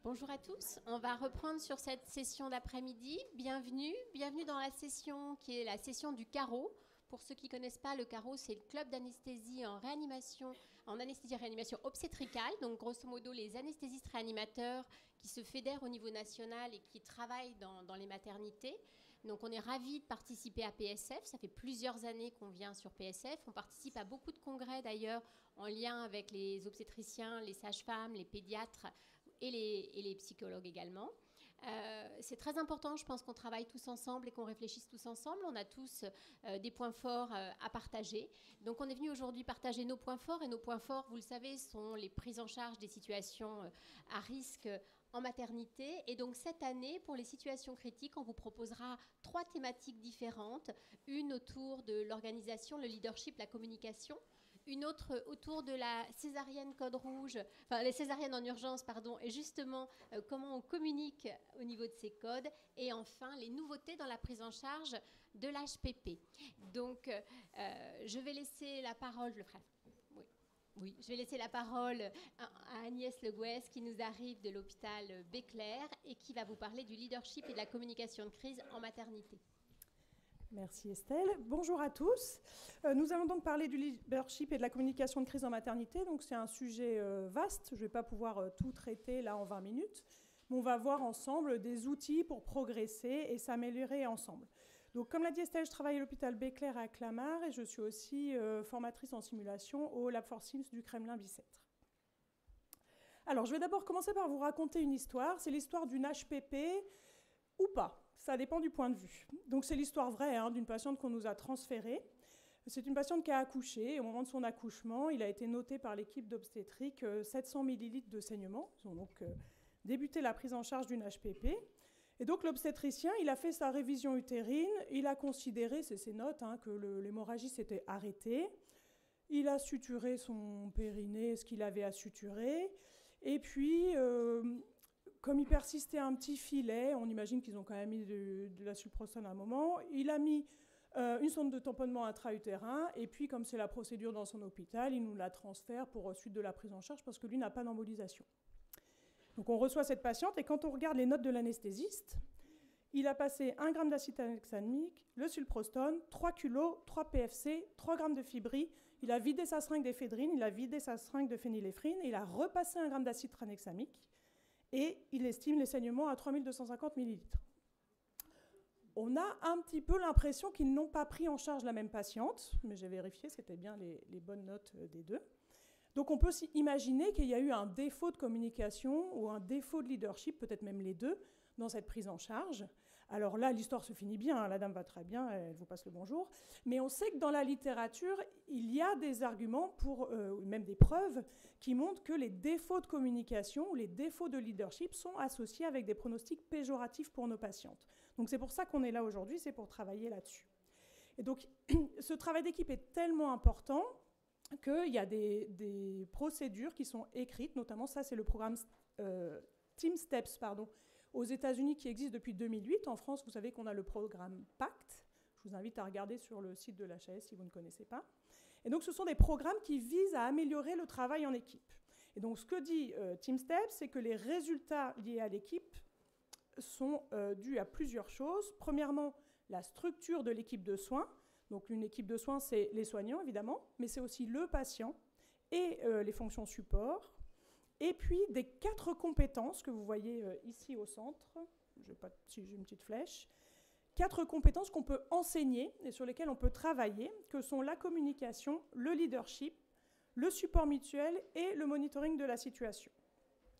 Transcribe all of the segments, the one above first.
Bonjour à tous, on va reprendre sur cette session d'après-midi. Bienvenue dans la session qui est la session du carreau. Pour ceux qui ne connaissent pas, le carreau, c'est le club d'anesthésie en réanimation, en anesthésie-réanimation obstétricale. Donc, grosso modo, les anesthésistes réanimateurs qui se fédèrent au niveau national et qui travaillent dans les maternités. Donc, on est ravis de participer à PSF. Ça fait plusieurs années qu'on vient sur PSF. On participe à beaucoup de congrès, d'ailleurs, en lien avec les obstétriciens, les sages-femmes, les pédiatres et les psychologues également. C'est très important, je pense qu'on travaille tous ensemble et qu'on réfléchisse tous ensemble. On a tous des points forts à partager. Donc on est venu aujourd'hui partager nos points forts. Et nos points forts, vous le savez, sont les prises en charge des situations à risque en maternité. Et donc cette année, pour les situations critiques, on vous proposera 3 thématiques différentes. Une autour de l'organisation, le leadership, la communication. Une autre autour de la césarienne code rouge, enfin les césariennes en urgence, pardon, et justement comment on communique au niveau de ces codes. Et enfin, les nouveautés dans la prise en charge de l'HPP. Donc, je vais laisser la parole, je vais laisser la parole à Agnès Le Gouès qui nous arrive de l'hôpital Béclair et qui va vous parler du leadership et de la communication de crise en maternité. Merci Estelle. Bonjour à tous. Nous allons donc parler du leadership et de la communication de crise en maternité. Donc c'est un sujet vaste. Je ne vais pas pouvoir tout traiter là en 20 minutes. Mais on va voir ensemble des outils pour progresser et s'améliorer ensemble. Donc comme l'a dit Estelle, je travaille à l'hôpital Béclair à Clamart et je suis aussi formatrice en simulation au Lab for Sims du Kremlin-Bicêtre. Alors je vais d'abord commencer par vous raconter une histoire. C'est l'histoire d'une HPP ou pas. Ça dépend du point de vue. Donc c'est l'histoire vraie d'une patiente qu'on nous a transférée. C'est une patiente qui a accouché. Et au moment de son accouchement, il a été noté par l'équipe d'obstétrique 700 ml de saignement. Ils ont donc débuté la prise en charge d'une HPP. Et donc l'obstétricien, il a fait sa révision utérine. Il a considéré, c'est ses notes, que l'hémorragie s'était arrêtée. Il a suturé son périnée, ce qu'il avait à suturer. Et puis... comme il persistait un petit filet, on imagine qu'ils ont quand même mis de la sulprostone à un moment, il a mis une sonde de tamponnement intra-utérin, et puis comme c'est la procédure dans son hôpital, il nous la transfère pour suite de la prise en charge parce que lui n'a pas d'embolisation. Donc on reçoit cette patiente, et quand on regarde les notes de l'anesthésiste, il a passé 1 g d'acide tranexamique, le sulprostone, 3 kg, 3 PFC, 3 g de fibri, il a vidé sa seringue d'éphédrine, il a vidé sa seringue de phényléphrine, et il a repassé 1 g d'acide tranexamique, et il estime les saignements à 3250 ml. On a un petit peu l'impression qu'ils n'ont pas pris en charge la même patiente, mais j'ai vérifié, c'était bien les bonnes notes des deux. Donc on peut imaginer qu'il y a eu un défaut de communication ou un défaut de leadership, peut-être même les deux, dans cette prise en charge. Alors là, l'histoire se finit bien, la dame va très bien, elle vous passe le bonjour. Mais on sait que dans la littérature, il y a des arguments, même des preuves, qui montrent que les défauts de communication ou les défauts de leadership sont associés avec des pronostics péjoratifs pour nos patientes. Donc c'est pour ça qu'on est là aujourd'hui, c'est pour travailler là-dessus. Et donc ce travail d'équipe est tellement important qu'il y a des procédures qui sont écrites, notamment ça c'est le programme Team Steps, aux États-Unis qui existe depuis 2008. En France, vous savez qu'on a le programme PACT. Je vous invite à regarder sur le site de l'HAS si vous ne connaissez pas. Et donc, ce sont des programmes qui visent à améliorer le travail en équipe. Et donc, ce que dit Team Steps, c'est que les résultats liés à l'équipe sont dus à plusieurs choses. Premièrement, la structure de l'équipe de soins. Donc, une équipe de soins, c'est les soignants, évidemment, mais c'est aussi le patient et les fonctions support. Et puis, des 4 compétences que vous voyez ici au centre, si j'ai une petite flèche, 4 compétences qu'on peut enseigner et sur lesquelles on peut travailler, que sont la communication, le leadership, le support mutuel et le monitoring de la situation.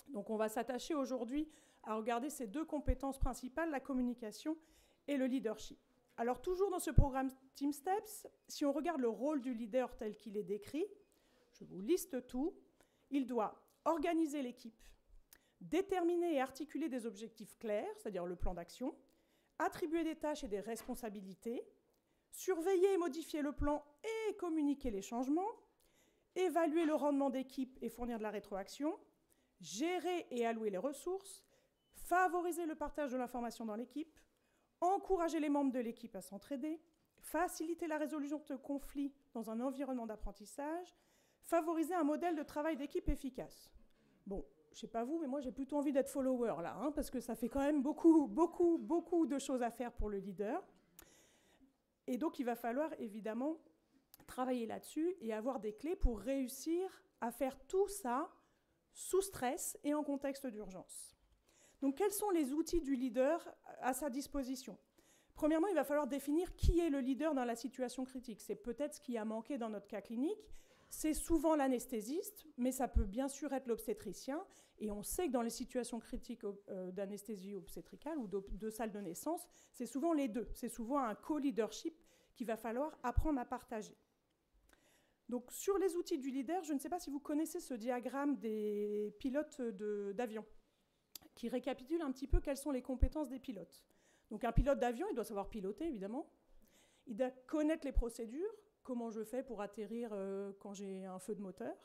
Donc, on va s'attacher aujourd'hui à regarder ces 2 compétences principales, la communication et le leadership. Alors, toujours dans ce programme Team Steps, si on regarde le rôle du leader tel qu'il est décrit, je vous liste tout, il doit organiser l'équipe, déterminer et articuler des objectifs clairs, c'est-à-dire le plan d'action, attribuer des tâches et des responsabilités, surveiller et modifier le plan et communiquer les changements, évaluer le rendement d'équipe et fournir de la rétroaction, gérer et allouer les ressources, favoriser le partage de l'information dans l'équipe, encourager les membres de l'équipe à s'entraider, faciliter la résolution de conflits dans un environnement d'apprentissage, favoriser un modèle de travail d'équipe efficace. Bon, je ne sais pas vous, mais moi j'ai plutôt envie d'être follower là, hein, parce que ça fait quand même beaucoup de choses à faire pour le leader. Et donc il va falloir évidemment travailler là-dessus et avoir des clés pour réussir à faire tout ça sous stress et en contexte d'urgence. Donc quels sont les outils du leader à sa disposition ? Premièrement, il va falloir définir qui est le leader dans la situation critique. C'est peut-être ce qui a manqué dans notre cas clinique. C'est souvent l'anesthésiste, mais ça peut bien sûr être l'obstétricien. Et on sait que dans les situations critiques d'anesthésie obstétricale ou de salle de naissance, c'est souvent les deux. C'est souvent un co-leadership qu'il va falloir apprendre à partager. Donc sur les outils du leader, je ne sais pas si vous connaissez ce diagramme des pilotes d'avion, qui récapitule un petit peu quelles sont les compétences des pilotes. Donc un pilote d'avion, il doit savoir piloter, évidemment. Il doit connaître les procédures, comment je fais pour atterrir quand j'ai un feu de moteur.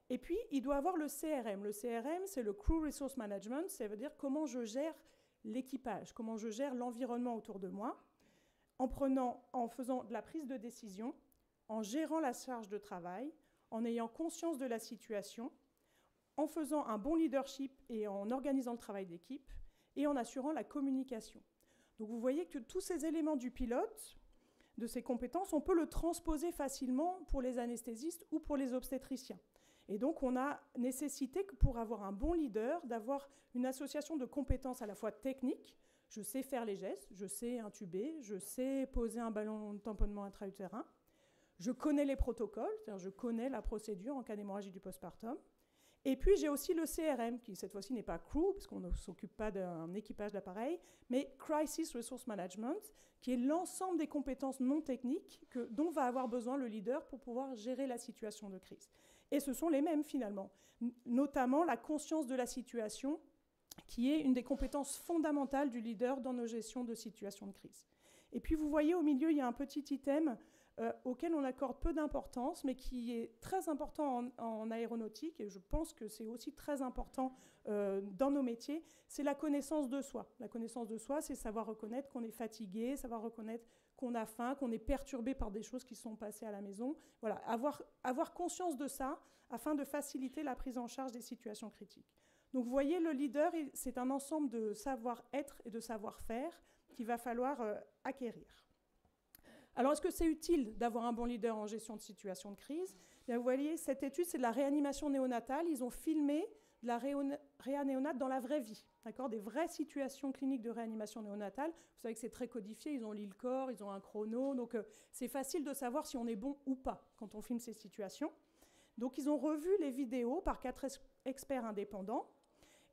Et puis, il doit avoir le CRM. Le CRM, c'est le Crew Resource Management, ça veut dire comment je gère l'équipage, comment je gère l'environnement autour de moi, en faisant de la prise de décision, en gérant la charge de travail, en ayant conscience de la situation, en faisant un bon leadership et en organisant le travail d'équipe, et en assurant la communication. Donc vous voyez que tous ces éléments du pilote, de ces compétences, on peut le transposer facilement pour les anesthésistes ou pour les obstétriciens. Et donc on a nécessité, pour avoir un bon leader, d'avoir une association de compétences à la fois techniques, je sais faire les gestes, je sais intuber, je sais poser un ballon de tamponnement intra-utérin, je connais les protocoles, c'est-à-dire je connais la procédure en cas d'hémorragie du postpartum. Et puis, j'ai aussi le CRM, qui cette fois-ci n'est pas crew, parce qu'on ne s'occupe pas d'un équipage d'appareils, mais Crisis Resource Management, qui est l'ensemble des compétences non techniques dont va avoir besoin le leader pour pouvoir gérer la situation de crise. Et ce sont les mêmes, finalement, notamment la conscience de la situation, qui est une des compétences fondamentales du leader dans nos gestions de situations de crise. Et puis, vous voyez, au milieu, il y a un petit item auquel on accorde peu d'importance, mais qui est très important en aéronautique, et je pense que c'est aussi très important dans nos métiers, c'est la connaissance de soi. La connaissance de soi, c'est savoir reconnaître qu'on est fatigué, savoir reconnaître qu'on a faim, qu'on est perturbé par des choses qui sont passées à la maison. Voilà, avoir conscience de ça afin de faciliter la prise en charge des situations critiques. Donc vous voyez, le leader, c'est un ensemble de savoir-être et de savoir-faire qu'il va falloir acquérir. Alors, est-ce que c'est utile d'avoir un bon leader en gestion de situation de crise ? Bien, vous voyez, cette étude, c'est de la réanimation néonatale. Ils ont filmé de la réanéonate dans la vraie vie, d'accord ? Des vraies situations cliniques de réanimation néonatale. Vous savez que c'est très codifié, ils ont lu le corps, ils ont un chrono, donc c'est facile de savoir si on est bon ou pas quand on filme ces situations. Donc, ils ont revu les vidéos par 4 experts indépendants.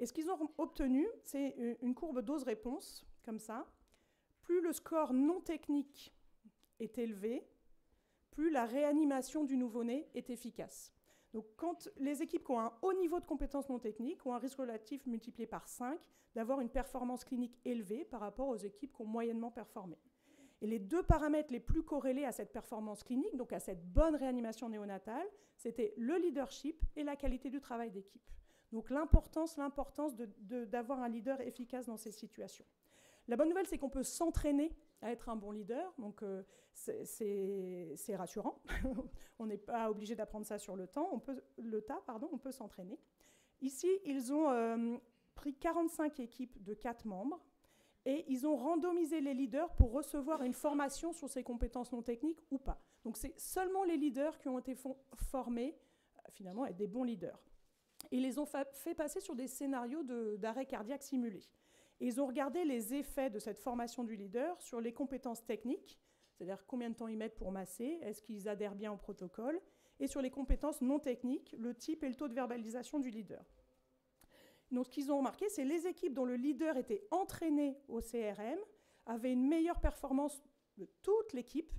Et ce qu'ils ont obtenu, c'est une courbe dose-réponse, comme ça. Plus le score non technique est élevé, plus la réanimation du nouveau-né est efficace. Donc, quand les équipes qui ont un haut niveau de compétences non techniques ont un risque relatif multiplié par 5 d'avoir une performance clinique élevée par rapport aux équipes qui ont moyennement performé. Et les deux paramètres les plus corrélés à cette performance clinique, donc à cette bonne réanimation néonatale, c'était le leadership et la qualité du travail d'équipe. Donc l'importance d'avoir un leader efficace dans ces situations. La bonne nouvelle, c'est qu'on peut s'entraîner à être un bon leader, donc c'est rassurant. On n'est pas obligé d'apprendre ça sur le tas, on peut s'entraîner. Ici, ils ont pris 45 équipes de 4 membres et ils ont randomisé les leaders pour recevoir une formation sur ces compétences non techniques ou pas. Donc c'est seulement les leaders qui ont été formés, finalement, à être des bons leaders. Et ils les ont fait passer sur des scénarios d'arrêt cardiaque simulés. Et ils ont regardé les effets de cette formation du leader sur les compétences techniques, c'est-à-dire combien de temps ils mettent pour masser, est-ce qu'ils adhèrent bien au protocole, et sur les compétences non techniques, le type et le taux de verbalisation du leader. Donc ce qu'ils ont remarqué, c'est les équipes dont le leader était entraîné au CRM avaient une meilleure performance de toute l'équipe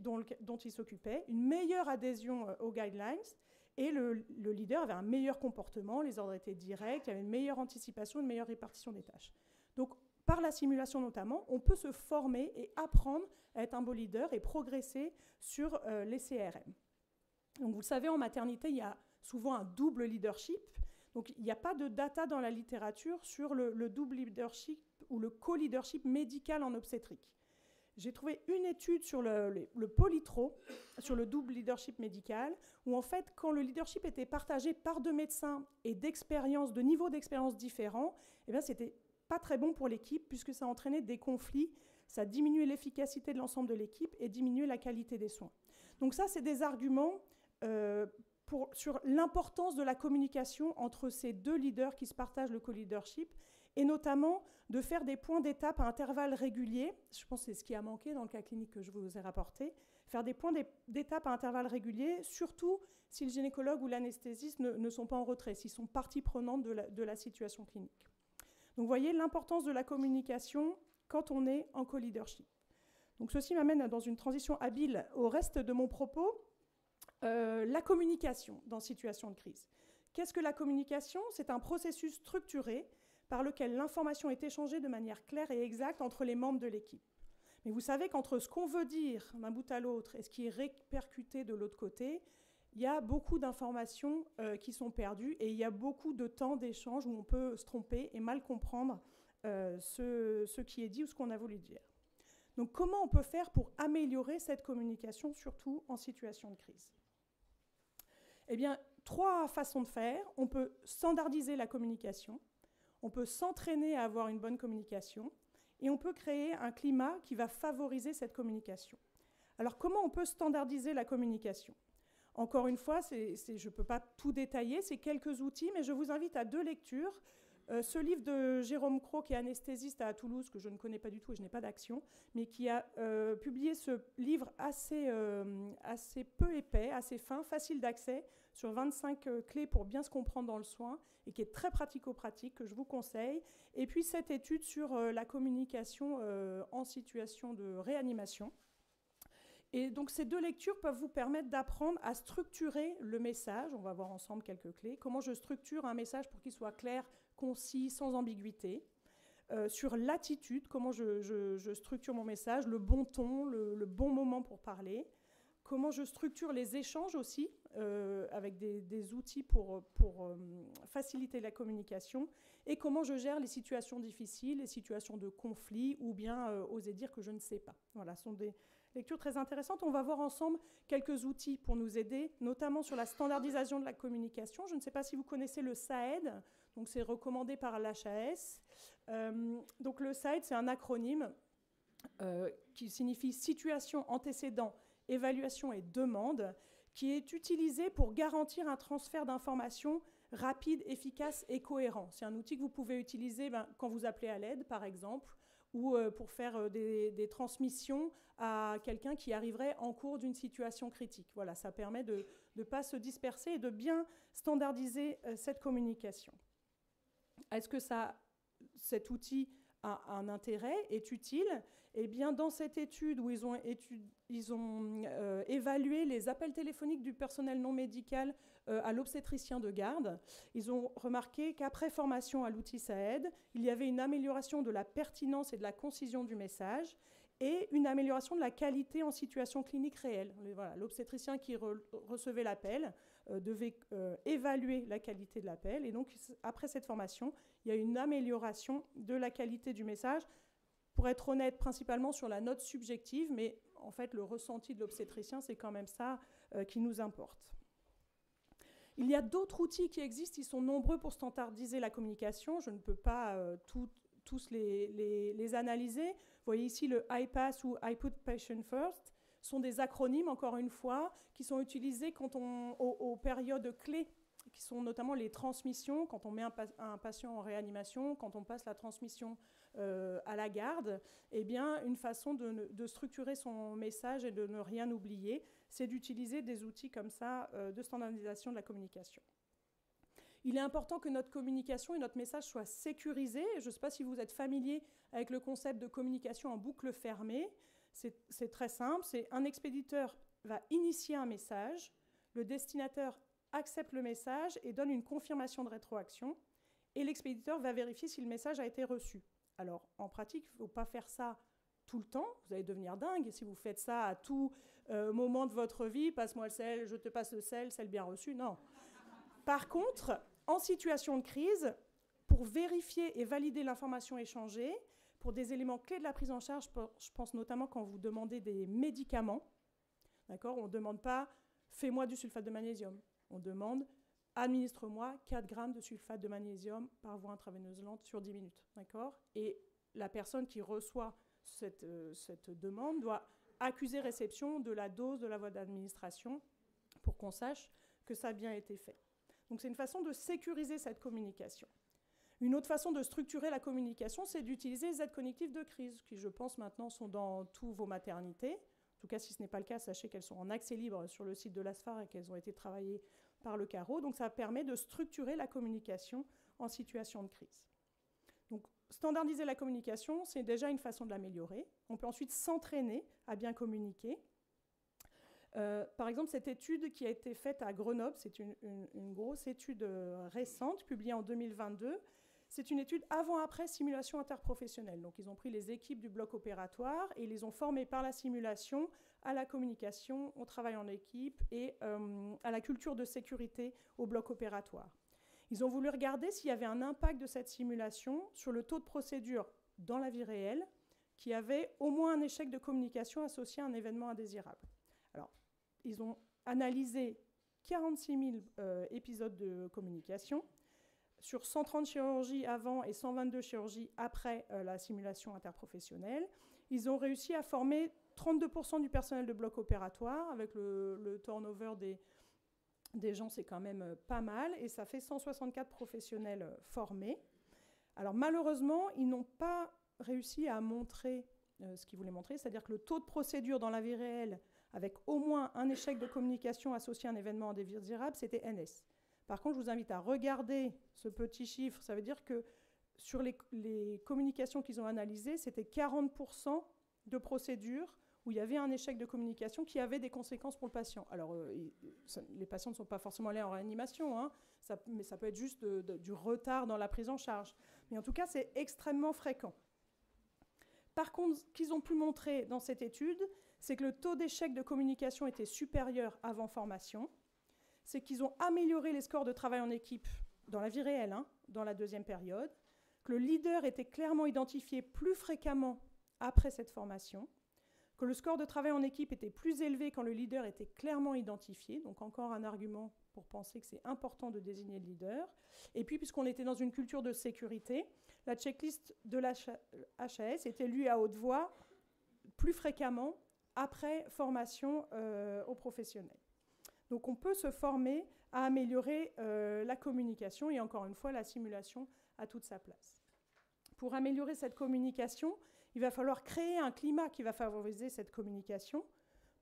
dont il s'occupait, une meilleure adhésion aux guidelines, et le leader avait un meilleur comportement, les ordres étaient directs, il y avait une meilleure anticipation, une meilleure répartition des tâches. Donc, par la simulation notamment, on peut se former et apprendre à être un bon leader et progresser sur les CRM. Donc, vous le savez, en maternité, il y a souvent un double leadership. Donc, il n'y a pas de data dans la littérature sur le double leadership ou le co-leadership médical en obstétrique. J'ai trouvé une étude sur le polytro, sur le double leadership médical, où en fait, quand le leadership était partagé par deux médecins et de niveaux d'expérience différents, eh bien, c'était pas très bon pour l'équipe, puisque ça entraînait des conflits, ça diminuait l'efficacité de l'ensemble de l'équipe et diminuait la qualité des soins. Donc ça, c'est des arguments sur l'importance de la communication entre ces deux leaders qui se partagent le co-leadership, et notamment de faire des points d'étape à intervalles réguliers. Je pense que c'est ce qui a manqué dans le cas clinique que je vous ai rapporté. Faire des points d'étape à intervalles réguliers, surtout si le gynécologue ou l'anesthésiste ne sont pas en retrait, s'ils sont partie prenante de la situation clinique. Donc vous voyez l'importance de la communication quand on est en co-leadership. Donc ceci m'amène dans une transition habile au reste de mon propos. La communication dans situation de crise. Qu'est-ce que la communication? C'est un processus structuré par lequel l'information est échangée de manière claire et exacte entre les membres de l'équipe. Mais vous savez qu'entre ce qu'on veut dire d'un bout à l'autre et ce qui est répercuté de l'autre côté, il y a beaucoup d'informations qui sont perdues et il y a beaucoup de temps d'échange où on peut se tromper et mal comprendre ce qui est dit ou ce qu'on a voulu dire. Donc comment on peut faire pour améliorer cette communication, surtout en situation de crise? Eh bien, 3 façons de faire. On peut standardiser la communication, on peut s'entraîner à avoir une bonne communication, et on peut créer un climat qui va favoriser cette communication. Alors, comment on peut standardiser la communication? Encore une fois, je ne peux pas tout détailler, c'est quelques outils, mais je vous invite à 2 lectures. Ce livre de Jérôme Cros, qui est anesthésiste à Toulouse, que je ne connais pas du tout et je n'ai pas d'action, mais qui a publié ce livre assez peu épais, assez fin, facile d'accès, sur 25 clés pour bien se comprendre dans le soin, et qui est très pratico-pratique, que je vous conseille. Et puis cette étude sur la communication en situation de réanimation. Et donc ces 2 lectures peuvent vous permettre d'apprendre à structurer le message. On va voir ensemble quelques clés. Comment je structure un message pour qu'il soit clair, concis, sans ambiguïté. Sur l'attitude, comment je structure mon message, le bon ton, le bon moment pour parler. Comment je structure les échanges aussi, avec des outils pour faciliter la communication. Et comment je gère les situations difficiles, les situations de conflit, ou bien oser dire que je ne sais pas. Voilà, ce sont des lectures très intéressantes. On va voir ensemble quelques outils pour nous aider, notamment sur la standardisation de la communication. Je ne sais pas si vous connaissez le SAED, donc c'est recommandé par l'HAS. Donc le SAED, c'est un acronyme qui signifie situation, antécédent, évaluation et demande, qui est utilisé pour garantir un transfert d'informations rapide, efficace et cohérent. C'est un outil que vous pouvez utiliser quand vous appelez à l'aide, par exemple, ou pour faire des transmissions à quelqu'un qui arriverait en cours d'une situation critique. Voilà, ça permet de ne pas se disperser et de bien standardiser cette communication. Est-ce que cet outil a un intérêt, est utile? Eh bien, dans cette étude où ils ont évalué les appels téléphoniques du personnel non médical à l'obstétricien de garde, ils ont remarqué qu'après formation à l'outil SAED, il y avait une amélioration de la pertinence et de la concision du message et une amélioration de la qualité en situation clinique réelle. Voilà, l'obstétricien qui recevait l'appel devait évaluer la qualité de l'appel. Et donc, après cette formation, il y a une amélioration de la qualité du message. Pour être honnête, principalement sur la note subjective, mais en fait, le ressenti de l'obstétricien, c'est quand même ça qui nous importe. Il y a d'autres outils qui existent, ils sont nombreux pour standardiser la communication. Je ne peux pas tous les analyser. Vous voyez ici le IPASS ou I Put Patient First. Ce sont des acronymes, encore une fois, qui sont utilisés aux périodes clés, qui sont notamment les transmissions, quand on met un patient en réanimation, quand on passe la transmission à la garde. Eh bien, une façon de structurer son message et de ne rien oublier, c'est d'utiliser des outils comme ça de standardisation de la communication. Il est important que notre communication et notre message soient sécurisés. Je ne sais pas si vous êtes familier avec le concept de communication en boucle fermée. C'est très simple. C'est un expéditeur va initier un message, le destinataire accepte le message et donne une confirmation de rétroaction, et l'expéditeur va vérifier si le message a été reçu. Alors, en pratique, il ne faut pas faire ça tout le temps. Vous allez devenir dingue si vous faites ça à tout moment de votre vie. Passe-moi le sel, je te passe le sel bien reçu. Non. Par contre, en situation de crise, pour vérifier et valider l'information échangée, pour des éléments clés de la prise en charge, je pense notamment quand vous demandez des médicaments. D'accord ? On ne demande pas « fais-moi du sulfate de magnésium ». On demande « administre-moi 4 grammes de sulfate de magnésium par voie intraveineuse lente sur 10 minutes ». D'accord ? Et la personne qui reçoit cette demande doit accuser réception de la dose de la voie d'administration pour qu'on sache que ça a bien été fait. Donc c'est une façon de sécuriser cette communication. Une autre façon de structurer la communication, c'est d'utiliser les aides cognitives de crise, qui, je pense, maintenant sont dans toutes vos maternités. En tout cas, si ce n'est pas le cas, sachez qu'elles sont en accès libre sur le site de l'ASFAR et qu'elles ont été travaillées par le carreau. Donc ça permet de structurer la communication en situation de crise. Donc standardiser la communication, c'est déjà une façon de l'améliorer. On peut ensuite s'entraîner à bien communiquer. Par exemple, cette étude qui a été faite à Grenoble, c'est une grosse étude récente, publiée en 2022. C'est une étude avant-après simulation interprofessionnelle. Donc, ils ont pris les équipes du bloc opératoire et ils les ont formées par la simulation à la communication, au travail en équipe et à la culture de sécurité au bloc opératoire. Ils ont voulu regarder s'il y avait un impact de cette simulation sur le taux de procédure dans la vie réelle qui avait au moins un échec de communication associé à un événement indésirable. Alors, ils ont analysé 46 000 épisodes de communication sur 130 chirurgies avant et 122 chirurgies après la simulation interprofessionnelle. Ils ont réussi à former 32% du personnel de bloc opératoire. Avec le turnover des gens, c'est quand même pas mal. Et ça fait 164 professionnels formés. Alors malheureusement, ils n'ont pas réussi à montrer ce qu'ils voulaient montrer, c'est-à-dire que le taux de procédure dans la vie réelle, avec au moins un échec de communication associé à un événement indésirable, c'était NS. Par contre, je vous invite à regarder ce petit chiffre. Ça veut dire que sur les communications qu'ils ont analysées, c'était 40% de procédures où il y avait un échec de communication qui avait des conséquences pour le patient. Alors, les patients ne sont pas forcément allés en réanimation, hein, mais ça peut être juste du retard dans la prise en charge. Mais en tout cas, c'est extrêmement fréquent. Par contre, ce qu'ils ont pu montrer dans cette étude, c'est que le taux d'échec de communication était supérieur avant formation. C'est qu'ils ont amélioré les scores de travail en équipe dans la vie réelle, hein, dans la deuxième période, que le leader était clairement identifié plus fréquemment après cette formation, que le score de travail en équipe était plus élevé quand le leader était clairement identifié, donc encore un argument pour penser que c'est important de désigner le leader. Et puis, puisqu'on était dans une culture de sécurité, la checklist de l'HAS était lue à haute voix plus fréquemment après formation aux professionnels. Donc on peut se former à améliorer la communication et encore une fois, la simulation a toute sa place. Pour améliorer cette communication, il va falloir créer un climat qui va favoriser cette communication.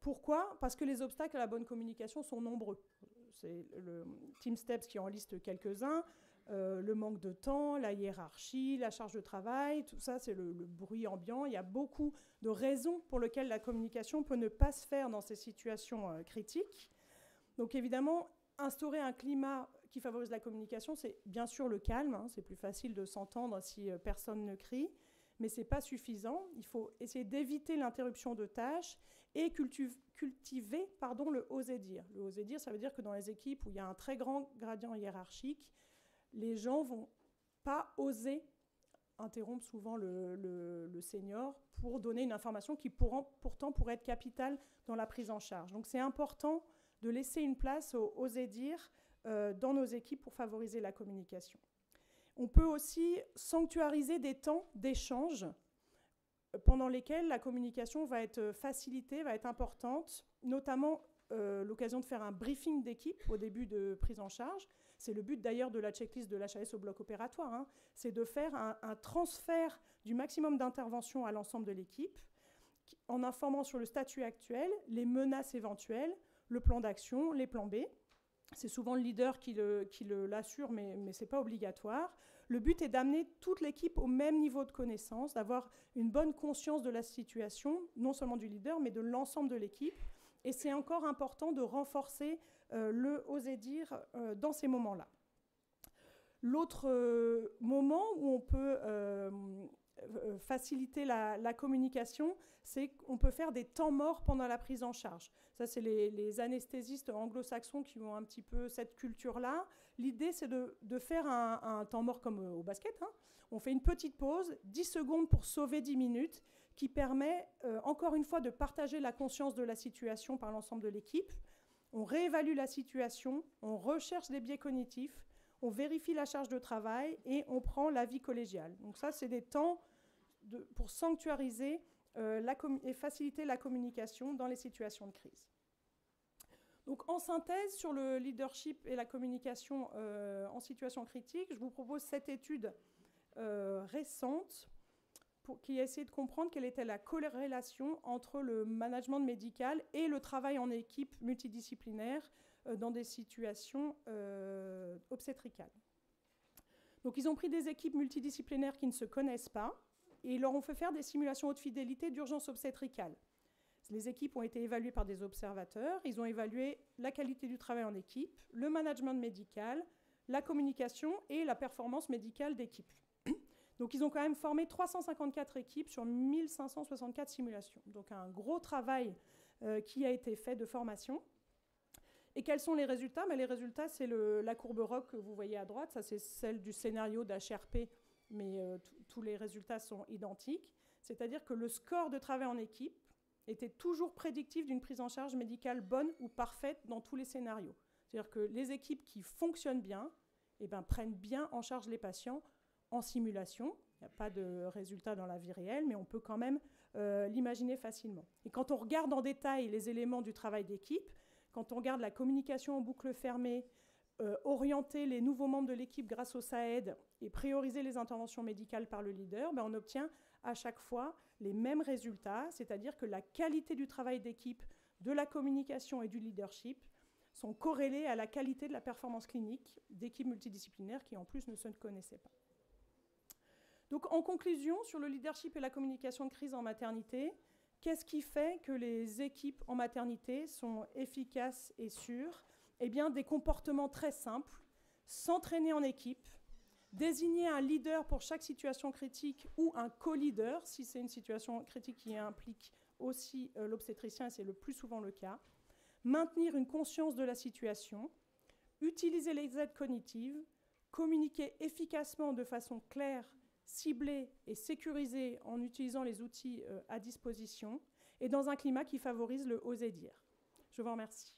Pourquoi ? Parce que les obstacles à la bonne communication sont nombreux. C'est le Team Steps qui en liste quelques-uns, le manque de temps, la hiérarchie, la charge de travail, tout ça, c'est le bruit ambiant. Il y a beaucoup de raisons pour lesquelles la communication peut ne pas se faire dans ces situations critiques. Donc évidemment, instaurer un climat qui favorise la communication, c'est bien sûr le calme, hein, c'est plus facile de s'entendre si personne ne crie, mais ce n'est pas suffisant. Il faut essayer d'éviter l'interruption de tâches et cultiver le oser dire. Le oser dire, ça veut dire que dans les équipes où il y a un très grand gradient hiérarchique, les gens ne vont pas oser interrompre souvent le senior pour donner une information qui pourtant pourrait être capitale dans la prise en charge. Donc c'est important de laisser une place au oser dire dans nos équipes pour favoriser la communication. On peut aussi sanctuariser des temps d'échange pendant lesquels la communication va être facilitée, va être importante, notamment l'occasion de faire un briefing d'équipe au début de prise en charge. C'est le but d'ailleurs de la checklist de l'HAS au bloc opératoire, hein. C'est de faire un transfert du maximum d'intervention à l'ensemble de l'équipe en informant sur le statut actuel, les menaces éventuelles, le plan d'action, les plans B. C'est souvent le leader qui l'assure, mais ce n'est pas obligatoire. Le but est d'amener toute l'équipe au même niveau de connaissance, d'avoir une bonne conscience de la situation, non seulement du leader, mais de l'ensemble de l'équipe. Et c'est encore important de renforcer le oser dire dans ces moments-là. L'autre moment où on peut faciliter la communication, c'est qu'on peut faire des temps morts pendant la prise en charge. Ça, c'est les anesthésistes anglo-saxons qui ont un petit peu cette culture-là. l'idée, c'est de faire un temps mort comme au basket. Hein. On fait une petite pause, 10 secondes pour sauver 10 minutes, qui permet, encore une fois, de partager la conscience de la situation par l'ensemble de l'équipe. On réévalue la situation, on recherche des biais cognitifs, on vérifie la charge de travail et on prend la vie collégiale. Donc ça, c'est des temps pour sanctuariser et faciliter la communication dans les situations de crise. Donc en synthèse, sur le leadership et la communication en situation critique, je vous propose cette étude récente qui a essayé de comprendre quelle était la corrélation entre le management médical et le travail en équipe multidisciplinaire dans des situations obstétricales. Donc ils ont pris des équipes multidisciplinaires qui ne se connaissent pas et ils leur ont fait faire des simulations haute fidélité d'urgence obstétricale. Les équipes ont été évaluées par des observateurs. Ils ont évalué la qualité du travail en équipe, le management médical, la communication et la performance médicale d'équipe. Donc, ils ont quand même formé 354 équipes sur 1564 simulations. Donc, un gros travail qui a été fait de formation. Et quels sont les résultats ? Les résultats, c'est la courbe ROC que vous voyez à droite. Ça, c'est celle du scénario d'HRP, mais tous les résultats sont identiques. C'est-à-dire que le score de travail en équipe était toujours prédictif d'une prise en charge médicale bonne ou parfaite dans tous les scénarios. C'est-à-dire que les équipes qui fonctionnent bien prennent bien en charge les patients en simulation. Il n'y a pas de résultat dans la vie réelle, mais on peut quand même l'imaginer facilement. Et quand on regarde en détail les éléments du travail d'équipe, quand on regarde la communication en boucle fermée, orienter les nouveaux membres de l'équipe grâce au SAED et prioriser les interventions médicales par le leader, on obtient à chaque fois les mêmes résultats, c'est-à-dire que la qualité du travail d'équipe, de la communication et du leadership sont corrélés à la qualité de la performance clinique d'équipes multidisciplinaires qui en plus ne se connaissaient pas. Donc en conclusion, sur le leadership et la communication de crise en maternité, qu'est-ce qui fait que les équipes en maternité sont efficaces et sûres ? Eh bien, des comportements très simples, s'entraîner en équipe, désigner un leader pour chaque situation critique ou un co-leader, si c'est une situation critique qui implique aussi l'obstétricien, et c'est le plus souvent le cas, maintenir une conscience de la situation, utiliser les aides cognitives, communiquer efficacement de façon claire, ciblée et sécurisée en utilisant les outils à disposition, et dans un climat qui favorise le oser dire. Je vous remercie.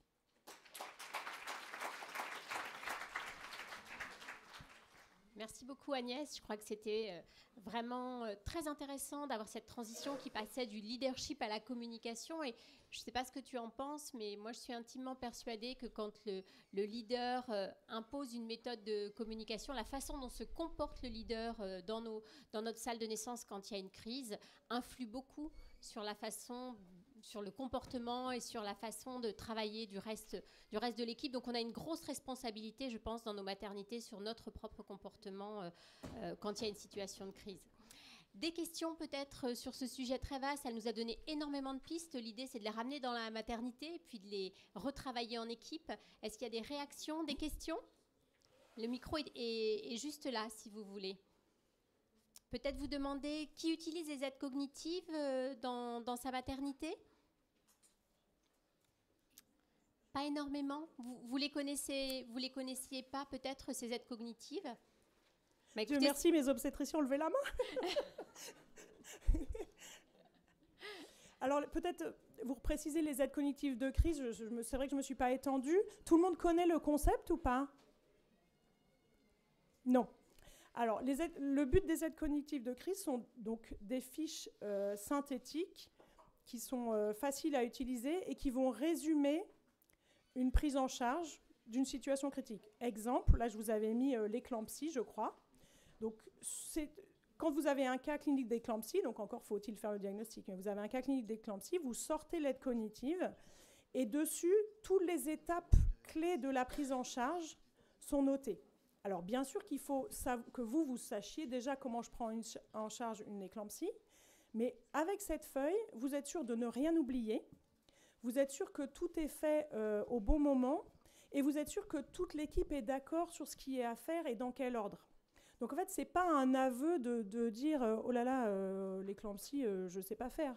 Merci beaucoup Agnès, je crois que c'était vraiment très intéressant d'avoir cette transition qui passait du leadership à la communication et je ne sais pas ce que tu en penses, mais moi je suis intimement persuadée que quand le leader impose une méthode de communication, la façon dont se comporte le leader dans notre salle de naissance quand il y a une crise influe beaucoup sur la façon, sur le comportement et sur la façon de travailler du reste de l'équipe. Donc on a une grosse responsabilité, je pense, dans nos maternités sur notre propre comportement quand il y a une situation de crise. Des questions peut-être sur ce sujet très vaste, elle nous a donné énormément de pistes. L'idée c'est de les ramener dans la maternité et puis de les retravailler en équipe. Est-ce qu'il y a des réactions, des questions ? Le micro est juste là si vous voulez. Peut-être vous demander qui utilise les aides cognitives dans sa maternité ? Pas énormément. Vous les connaissiez pas peut-être ces aides cognitives ? Dieu merci, mes obstétriciens ont levé la main. Alors peut-être vous précisez les aides cognitives de crise. C'est vrai que je ne me suis pas étendue. Tout le monde connaît le concept ou pas ? Non. Alors le but des aides cognitives de crise sont donc des fiches synthétiques qui sont faciles à utiliser et qui vont résumer une prise en charge d'une situation critique. Exemple, là je vous avais mis l'éclampsie, je crois. Donc quand vous avez un cas clinique d'éclampsie, donc encore faut-il faire le diagnostic, mais vous avez un cas clinique d'éclampsie, vous sortez l'aide cognitive et dessus, toutes les étapes clés de la prise en charge sont notées. Alors bien sûr qu'il faut que vous sachiez déjà comment je prends en charge une éclampsie, mais avec cette feuille, vous êtes sûr de ne rien oublier. Vous êtes sûr que tout est fait au bon moment et vous êtes sûr que toute l'équipe est d'accord sur ce qui est à faire et dans quel ordre. Donc en fait, ce n'est pas un aveu de dire « Oh là là, l'éclampsie, je ne sais pas faire ».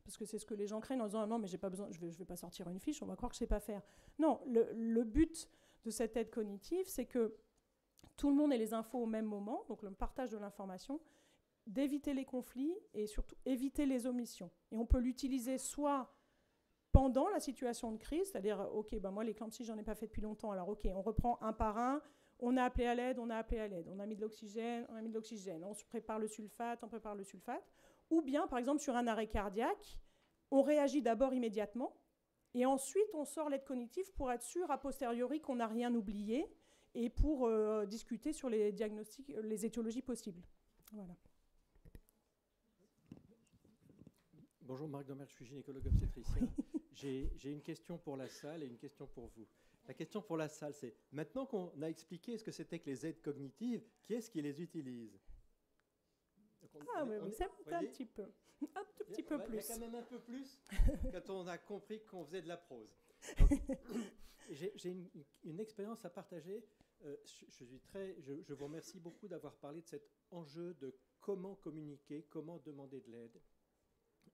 Parce que c'est ce que les gens craignent en disant « Non, mais j'ai pas besoin, je vais pas sortir une fiche, on va croire que je ne sais pas faire ». Non, le but de cette aide cognitive, c'est que tout le monde ait les infos au même moment, donc le partage de l'information, d'éviter les conflits et surtout éviter les omissions. Et on peut l'utiliser soit pendant la situation de crise, c'est-à-dire, OK, ben moi, l'éclampsie, j'en ai pas fait depuis longtemps, alors OK, on reprend un par un, on a appelé à l'aide, on a appelé à l'aide, on a mis de l'oxygène, on a mis de l'oxygène, on se prépare le sulfate, on prépare le sulfate. Ou bien, par exemple, sur un arrêt cardiaque, on réagit d'abord immédiatement, et ensuite, on sort l'aide cognitive pour être sûr, a posteriori, qu'on n'a rien oublié, et pour discuter sur les diagnostics, les étiologies possibles. Voilà. Bonjour, Marc Dommel, je suis gynécologue obstétricien. J'ai une question pour la salle et une question pour vous. La question pour la salle, c'est, maintenant qu'on a expliqué ce que c'était que les aides cognitives, qui est-ce qui les utilise? Oui, c'est un petit peu. Un tout petit peu plus. Il y a quand même un peu plus quand on a compris qu'on faisait de la prose. J'ai une expérience à partager. Je vous remercie beaucoup d'avoir parlé de cet enjeu de comment communiquer, comment demander de l'aide.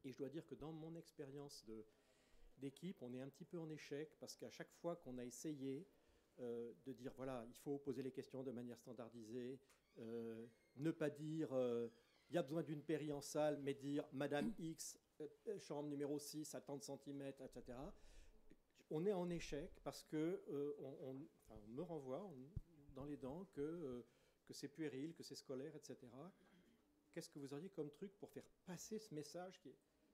Et je dois dire que dans mon expérience d'équipe, on est un petit peu en échec parce qu'à chaque fois qu'on a essayé de dire, voilà, il faut poser les questions de manière standardisée, ne pas dire, il y a besoin d'une péri en salle, mais dire, Madame X, chambre numéro 6 à tant de centimètres, etc. On est en échec parce que on me renvoie dans les dents que c'est puéril, que c'est scolaire, etc. Qu'est-ce que vous auriez comme truc pour faire passer ce message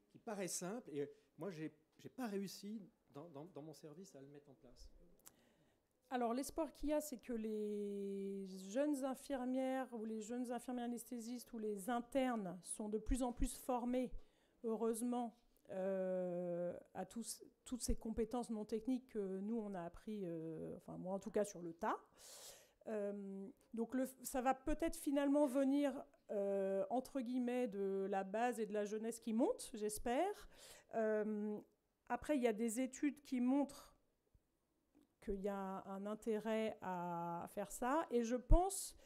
qui paraît simple? Et moi, j'ai pas réussi dans mon service à le mettre en place. Alors, l'espoir qu'il y a, c'est que les jeunes infirmières ou les jeunes infirmiers anesthésistes ou les internes sont de plus en plus formés, heureusement, à toutes ces compétences non techniques que nous, on a appris, enfin moi en tout cas, sur le tas. Donc ça va peut-être finalement venir, entre guillemets, de la base et de la jeunesse qui monte, j'espère. Après, il y a des études qui montrent qu'il y a un intérêt à faire ça. Et je pense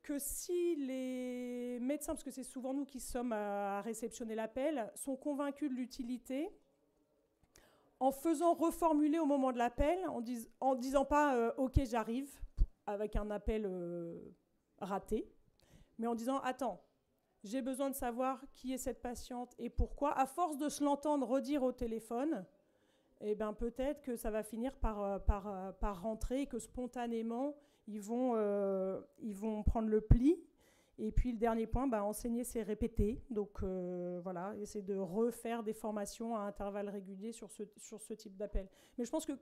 que si les médecins, parce que c'est souvent nous qui sommes à réceptionner l'appel, sont convaincus de l'utilité, en faisant reformuler au moment de l'appel, en disant pas OK, j'arrive, avec un appel raté, mais en disant attends, j'ai besoin de savoir qui est cette patiente et pourquoi. À force de se l'entendre redire au téléphone, eh ben, peut-être que ça va finir par rentrer et que spontanément, ils vont prendre le pli. Et puis le dernier point, enseigner, c'est répéter. Donc voilà, essayer de refaire des formations à intervalles réguliers sur ce type d'appel. Mais je pense que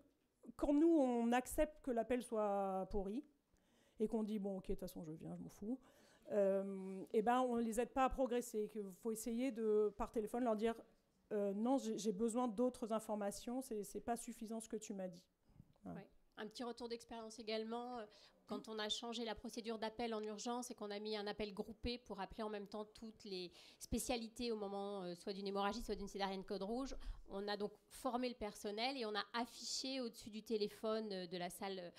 quand nous, on accepte que l'appel soit pourri et qu'on dit, bon, ok, de toute façon, je viens, je m'en fous, on ne les aide pas à progresser. Il faut essayer de, par téléphone, leur dire, non, j'ai besoin d'autres informations, c'est pas suffisant ce que tu m'as dit. Voilà. Ouais. Un petit retour d'expérience également, quand on a changé la procédure d'appel en urgence et qu'on a mis un appel groupé pour appeler en même temps toutes les spécialités au moment soit d'une hémorragie, soit d'une césarienne code rouge, on a donc formé le personnel et on a affiché au-dessus du téléphone de la salle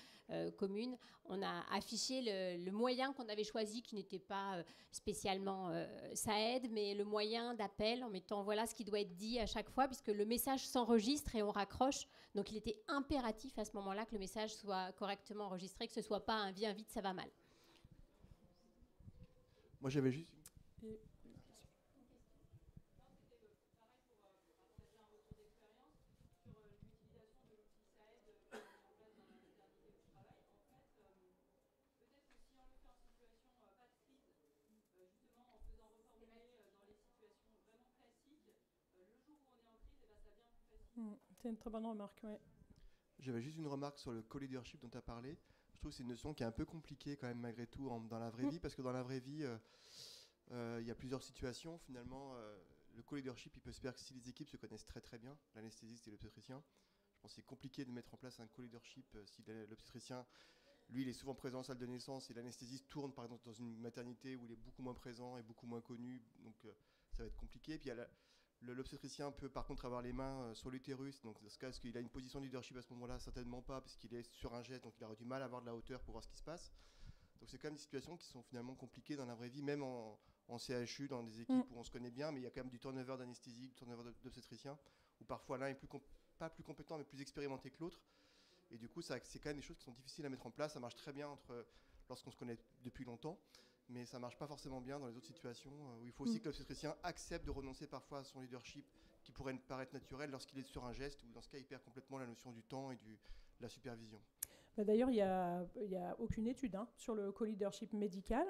commune, on a affiché le moyen qu'on avait choisi qui n'était pas spécialement ça aide, mais le moyen d'appel en mettant voilà ce qui doit être dit à chaque fois puisque le message s'enregistre et on raccroche. Donc il était impératif à ce moment-là que le message soit correctement enregistré, que ce ne soit pas un viens vite, ça va mal. Moi j'avais juste... C'est une très bonne remarque, oui. J'avais juste une remarque sur le co-leadership dont tu as parlé. Je trouve que c'est une notion qui est un peu compliquée quand même malgré tout dans la vraie vie, parce que dans la vraie vie, il y a plusieurs situations. Finalement, le co-leadership, il peut se faire que si les équipes se connaissent très très bien, l'anesthésiste et l'obstétricien. Je pense que c'est compliqué de mettre en place un co-leadership si l'obstétricien, lui, il est souvent présent en salle de naissance et l'anesthésiste tourne par exemple dans une maternité où il est beaucoup moins présent et beaucoup moins connu, donc ça va être compliqué. Puis il y a l'obstétricien peut par contre avoir les mains sur l'utérus, donc dans ce cas, est-ce qu'il a une position de leadership à ce moment-là? Certainement pas, parce qu'il est sur un jet, donc il aura du mal à avoir de la hauteur pour voir ce qui se passe. Donc c'est quand même des situations qui sont finalement compliquées dans la vraie vie, même en CHU, dans des équipes où on se connaît bien, mais il y a quand même du turnover d'anesthésie, du turnover d'obstétricien, où parfois l'un est pas plus compétent, mais plus expérimenté que l'autre. Et du coup, c'est quand même des choses qui sont difficiles à mettre en place. Ça marche très bien lorsqu'on se connaît depuis longtemps, mais ça marche pas forcément bien dans les autres situations où il faut aussi que l'obstétricien accepte de renoncer parfois à son leadership qui pourrait paraître naturel lorsqu'il est sur un geste, ou dans ce cas, il perd complètement la notion du temps et de la supervision. D'ailleurs, il n'y a aucune étude sur le co-leadership médical,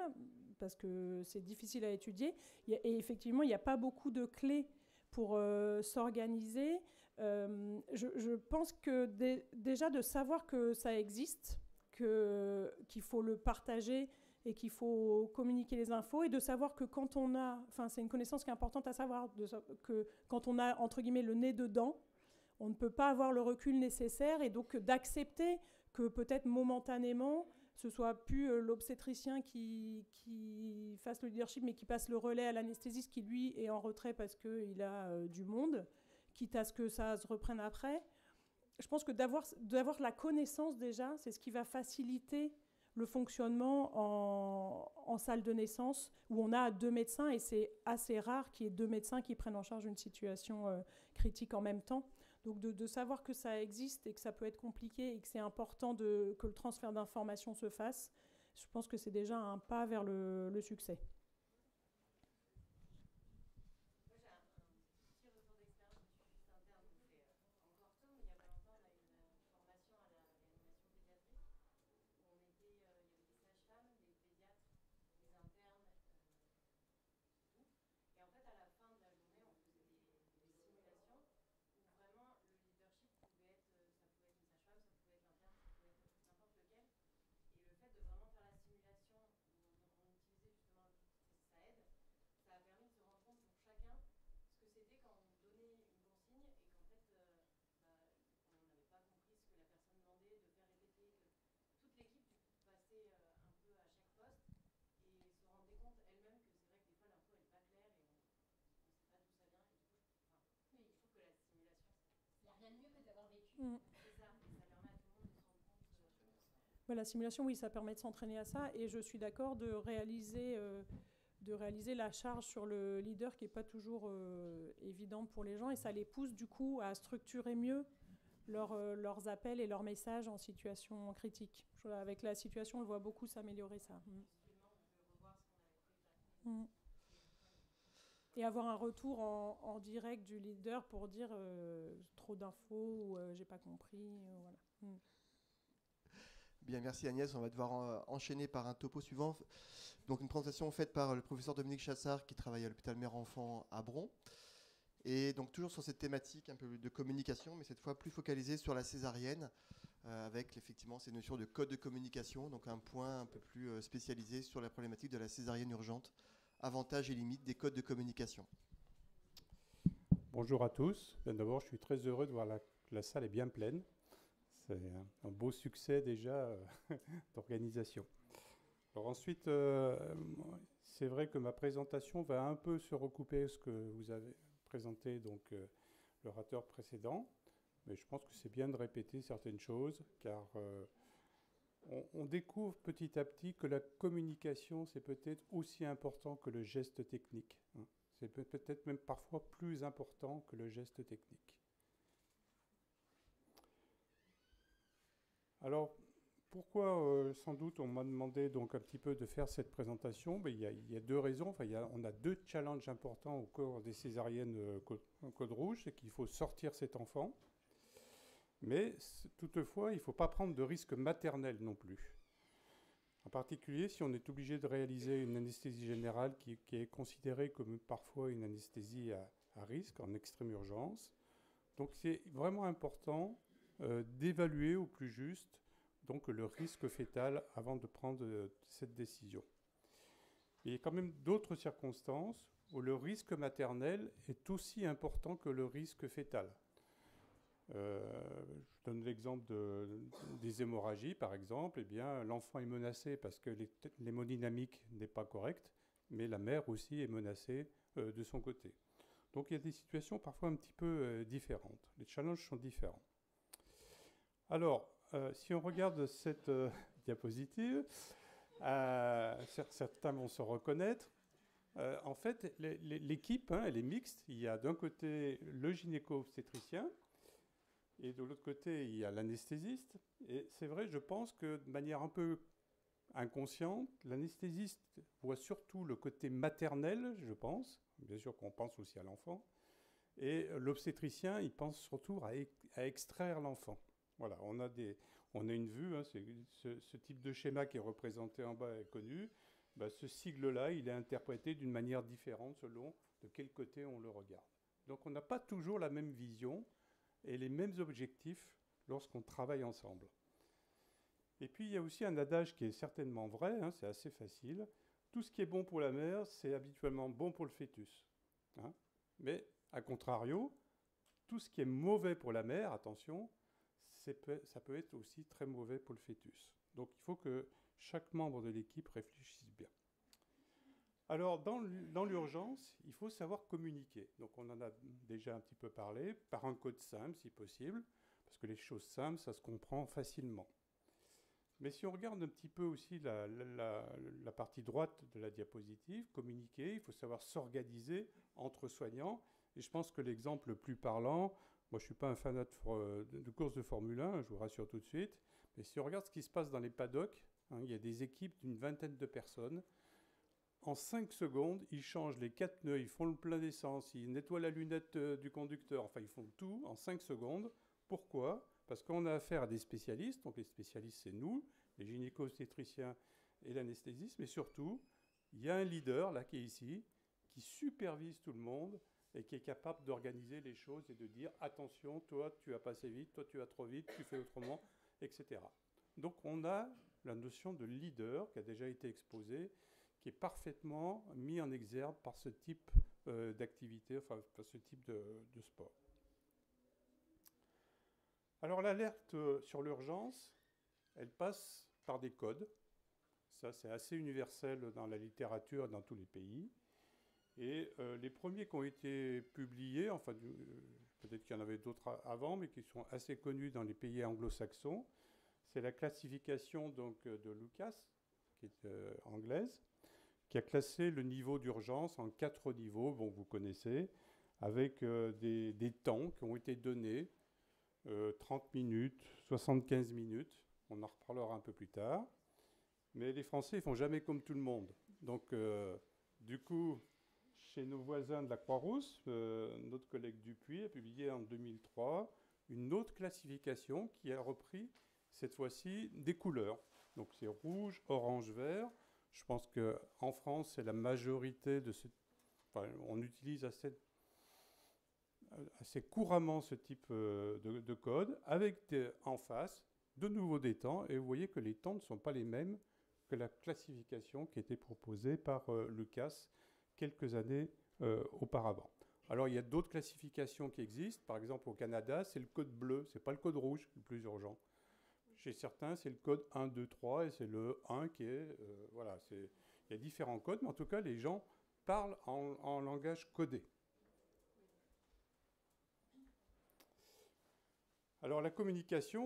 parce que c'est difficile à étudier. Et effectivement, il n'y a pas beaucoup de clés pour s'organiser. Je pense que déjà de savoir que ça existe, qu'il faut le partager et qu'il faut communiquer les infos, et de savoir que quand on a, enfin c'est une connaissance qui est importante à savoir, que quand on a entre guillemets le nez dedans, on ne peut pas avoir le recul nécessaire, et donc d'accepter que peut-être momentanément, ce soit plus l'obstétricien qui fasse le leadership, mais qui passe le relais à l'anesthésiste qui, lui, est en retrait parce qu'il a du monde, quitte à ce que ça se reprenne après. Je pense que d'avoir la connaissance déjà, c'est ce qui va faciliter le fonctionnement en salle de naissance, où on a 2 médecins, et c'est assez rare qu'il y ait 2 médecins qui prennent en charge une situation critique en même temps. Donc de savoir que ça existe et que ça peut être compliqué et que c'est important que le transfert d'informations se fasse, je pense que c'est déjà un pas vers le succès. La simulation, oui, ça permet de s'entraîner à ça, et je suis d'accord de réaliser la charge sur le leader qui n'est pas toujours évidente pour les gens, et ça les pousse du coup à structurer mieux leurs appels et leurs messages en situation critique. Avec la situation, on le voit beaucoup s'améliorer, ça. Et avoir un retour en direct du leader pour dire trop d'infos ou j'ai pas compris. Voilà. Bien, merci Agnès. On va devoir enchaîner par un topo suivant. Donc une présentation faite par le professeur Dominique Chassard qui travaille à l'hôpital Mère-Enfant à Bron. Et donc toujours sur cette thématique un peu de communication, mais cette fois plus focalisée sur la césarienne, avec effectivement ces notions de code de communication, donc un point un peu plus spécialisé sur la problématique de la césarienne urgente, avantages et limites des codes de communication. Bonjour à tous. D'abord, je suis très heureux de voir que la salle est bien pleine. C'est un beau succès déjà d'organisation. Alors ensuite, c'est vrai que ma présentation va un peu se recouper ce que vous avez présenté, donc l'orateur précédent. Mais je pense que c'est bien de répéter certaines choses, car on découvre petit à petit que la communication, c'est peut-être aussi important que le geste technique. C'est peut-être même parfois plus important que le geste technique. Alors, pourquoi sans doute on m'a demandé donc un petit peu de faire cette présentation? Il y a 2 raisons. Enfin, on a 2 challenges importants au cours des césariennes code rouge. C'est qu'il faut sortir cet enfant. Mais toutefois, il ne faut pas prendre de risque maternel non plus. En particulier, si on est obligé de réaliser une anesthésie générale qui est considérée comme parfois une anesthésie à risque, en extrême urgence. Donc c'est vraiment important d'évaluer au plus juste donc, le risque fœtal avant de prendre cette décision. Il y a quand même d'autres circonstances où le risque maternel est aussi important que le risque fœtal. Je donne l'exemple des hémorragies, par exemple. Eh bien, l'enfant est menacé parce que l'hémodynamique n'est pas correcte, mais la mère aussi est menacée de son côté. Donc, il y a des situations parfois un petit peu différentes. Les challenges sont différents. Alors, si on regarde cette diapositive, certains vont se reconnaître. En fait, l'équipe, elle est mixte. Il y a d'un côté le gynéco-obstétricien, Et de l'autre côté, il y a l'anesthésiste. Et c'est vrai, je pense que de manière un peu inconsciente, l'anesthésiste voit surtout le côté maternel, je pense. Bien sûr qu'on pense aussi à l'enfant. Et l'obstétricien, il pense surtout à extraire l'enfant. Voilà, on a une vue, hein, ce type de schéma qui est représenté en bas est connu. Ben, ce sigle-là, il est interprété d'une manière différente selon de quel côté on le regarde. Donc on n'a pas toujours la même vision et les mêmes objectifs lorsqu'on travaille ensemble. Et puis il y a aussi un adage qui est certainement vrai, hein, c'est assez facile. Tout ce qui est bon pour la mère, c'est habituellement bon pour le fœtus. Hein. Mais, à contrario, tout ce qui est mauvais pour la mère, attention, ça peut être aussi très mauvais pour le fœtus. Donc il faut que chaque membre de l'équipe réfléchisse bien. Alors, dans l'urgence, il faut savoir communiquer. Donc on en a déjà un petit peu parlé, par un code simple si possible, parce que les choses simples, ça se comprend facilement. Mais si on regarde un petit peu aussi la partie droite de la diapositive, communiquer, il faut savoir s'organiser entre soignants. Et je pense que l'exemple le plus parlant, moi je ne suis pas un fanat de course de Formule 1, je vous rassure tout de suite, mais si on regarde ce qui se passe dans les paddocks, hein, il y a des équipes d'une vingtaine de personnes. En 5 secondes, ils changent les 4 pneus, ils font le plein d'essence, ils nettoient la lunette du conducteur, enfin ils font tout en 5 secondes. Pourquoi ? Parce qu'on a affaire à des spécialistes, donc les spécialistes c'est nous, les gynéco-obstétriciens et l'anesthésiste, mais surtout, il y a un leader, là qui est ici, qui supervise tout le monde et qui est capable d'organiser les choses et de dire « attention, toi tu vas passer vite, toi tu vas trop vite, tu fais autrement », etc. Donc on a la notion de leader qui a déjà été exposée, qui est parfaitement mis en exergue par ce type d'activité, enfin par ce type de sport. Alors l'alerte sur l'urgence, elle passe par des codes. Ça, c'est assez universel dans la littérature dans tous les pays. Et les premiers qui ont été publiés, enfin peut-être qu'il y en avait d'autres avant, mais qui sont assez connus dans les pays anglo-saxons, c'est la classification donc, de Lucas, qui est anglaise, qui a classé le niveau d'urgence en 4 niveaux, bon, vous connaissez, avec des temps qui ont été donnés, 30 minutes, 75 minutes, on en reparlera un peu plus tard. Mais les Français ne font jamais comme tout le monde. Donc, du coup, chez nos voisins de la Croix-Rousse, notre collègue Dupuis a publié en 2003 une autre classification qui a repris, cette fois-ci, des couleurs. Donc, c'est rouge, orange, vert. Je pense qu'en France, c'est la majorité de ce... Enfin, on utilise assez couramment ce type de code, avec en face de nouveau des temps, et vous voyez que les temps ne sont pas les mêmes que la classification qui était proposée par Lucas quelques années auparavant. Alors il y a d'autres classifications qui existent, par exemple au Canada, c'est le code bleu, c'est pas le code rouge le plus urgent. Chez certains, c'est le code 1, 2, 3, et c'est le 1 qui est... voilà, il y a différents codes, mais en tout cas, les gens parlent en langage codé. Alors la communication,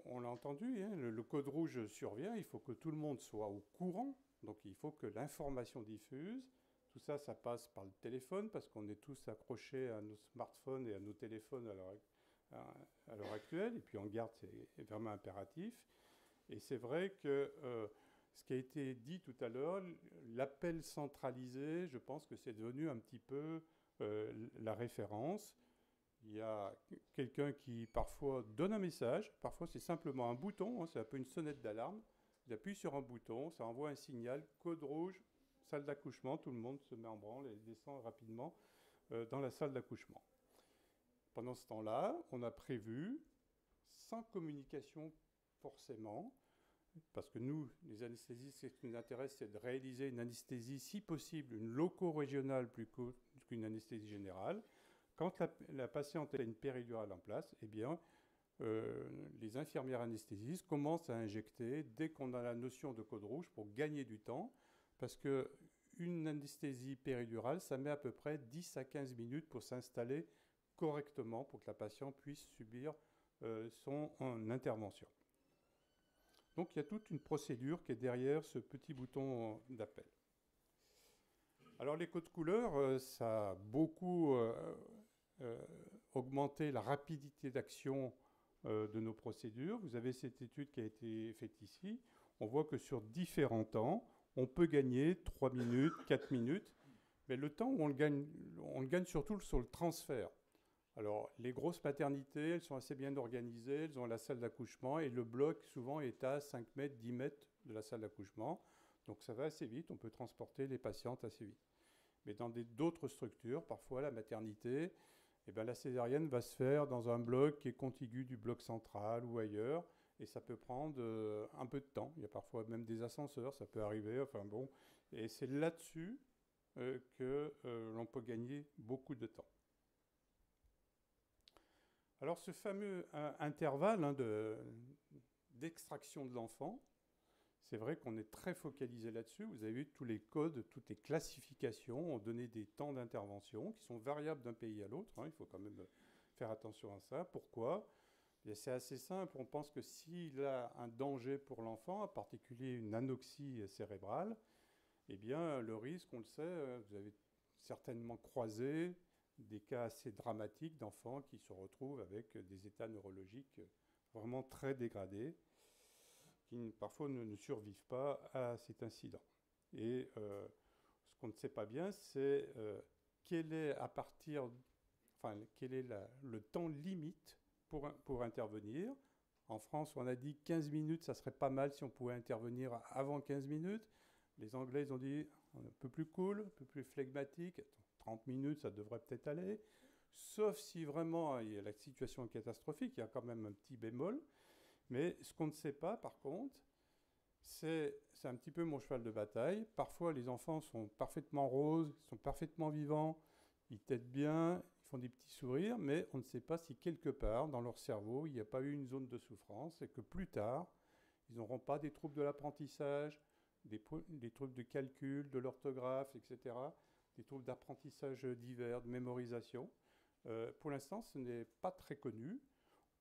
on l'a entendu, hein, le code rouge survient, il faut que tout le monde soit au courant, donc il faut que l'information diffuse. Tout ça, ça passe par le téléphone, parce qu'on est tous accrochés à nos smartphones et à nos téléphones à l'heure actuelle, et puis on garde, c'est vraiment impératif. Et c'est vrai que ce qui a été dit tout à l'heure, l'appel centralisé, je pense que c'est devenu un petit peu la référence. Il y a quelqu'un qui parfois donne un message, parfois c'est simplement un bouton, hein, c'est un peu une sonnette d'alarme. Il appuie sur un bouton, ça envoie un signal, code rouge, salle d'accouchement, tout le monde se met en branle et descend rapidement dans la salle d'accouchement. Pendant ce temps-là, on a prévu, sans communication forcément, parce que nous, les anesthésistes, ce qui nous intéresse, c'est de réaliser une anesthésie, si possible, une loco-régionale plus qu'une anesthésie générale. Quand la patiente a une péridurale en place, eh bien, les infirmières anesthésistes commencent à injecter dès qu'on a la notion de code rouge pour gagner du temps, parce qu'une anesthésie péridurale, ça met à peu près 10 à 15 minutes pour s'installer correctement pour que la patiente puisse subir son intervention. Donc il y a toute une procédure qui est derrière ce petit bouton d'appel. Alors les codes couleurs, ça a beaucoup augmenter la rapidité d'action de nos procédures. Vous avez cette étude qui a été faite ici. On voit que sur différents temps, on peut gagner 3 minutes, 4 minutes, mais le temps, on le gagne surtout sur le transfert. Alors, les grosses maternités, elles sont assez bien organisées, elles ont la salle d'accouchement, et le bloc, souvent, est à 5 mètres, 10 mètres de la salle d'accouchement. Donc, ça va assez vite, on peut transporter les patientes assez vite. Mais dans d'autres structures, parfois la maternité, eh bien, la césarienne va se faire dans un bloc qui est contigu du bloc central ou ailleurs, et ça peut prendre un peu de temps. Il y a parfois même des ascenseurs, ça peut arriver, enfin bon. Et c'est là-dessus que l'on peut gagner beaucoup de temps. Alors ce fameux intervalle d'extraction de l'enfant, c'est vrai qu'on est très focalisé là-dessus. Vous avez vu tous les codes, toutes les classifications ont donné des temps d'intervention qui sont variables d'un pays à l'autre. Il faut quand même faire attention à ça. Pourquoi ? C'est assez simple. On pense que s'il a un danger pour l'enfant, en particulier une anoxie cérébrale, eh bien le risque, on le sait, vous avez certainement croisé des cas assez dramatiques d'enfants qui se retrouvent avec des états neurologiques vraiment très dégradés, qui parfois ne survivent pas à cet incident. Et ce qu'on ne sait pas bien, c'est quel est le temps limite pour intervenir. En France, on a dit 15 minutes, ça serait pas mal si on pouvait intervenir avant 15 minutes. Les Anglais, ils ont dit un peu plus cool, un peu plus flegmatique. 30 minutes, ça devrait peut-être aller. Sauf si vraiment la situation est catastrophique, il y a quand même un petit bémol. Mais ce qu'on ne sait pas, par contre, c'est un petit peu mon cheval de bataille. Parfois, les enfants sont parfaitement roses, sont parfaitement vivants, ils têtent bien, ils font des petits sourires, mais on ne sait pas si quelque part, dans leur cerveau, il n'y a pas eu une zone de souffrance et que plus tard, ils n'auront pas des troubles de l'apprentissage, des troubles de calcul, de l'orthographe, etc., des troubles d'apprentissage divers, de mémorisation. Pour l'instant, ce n'est pas très connu.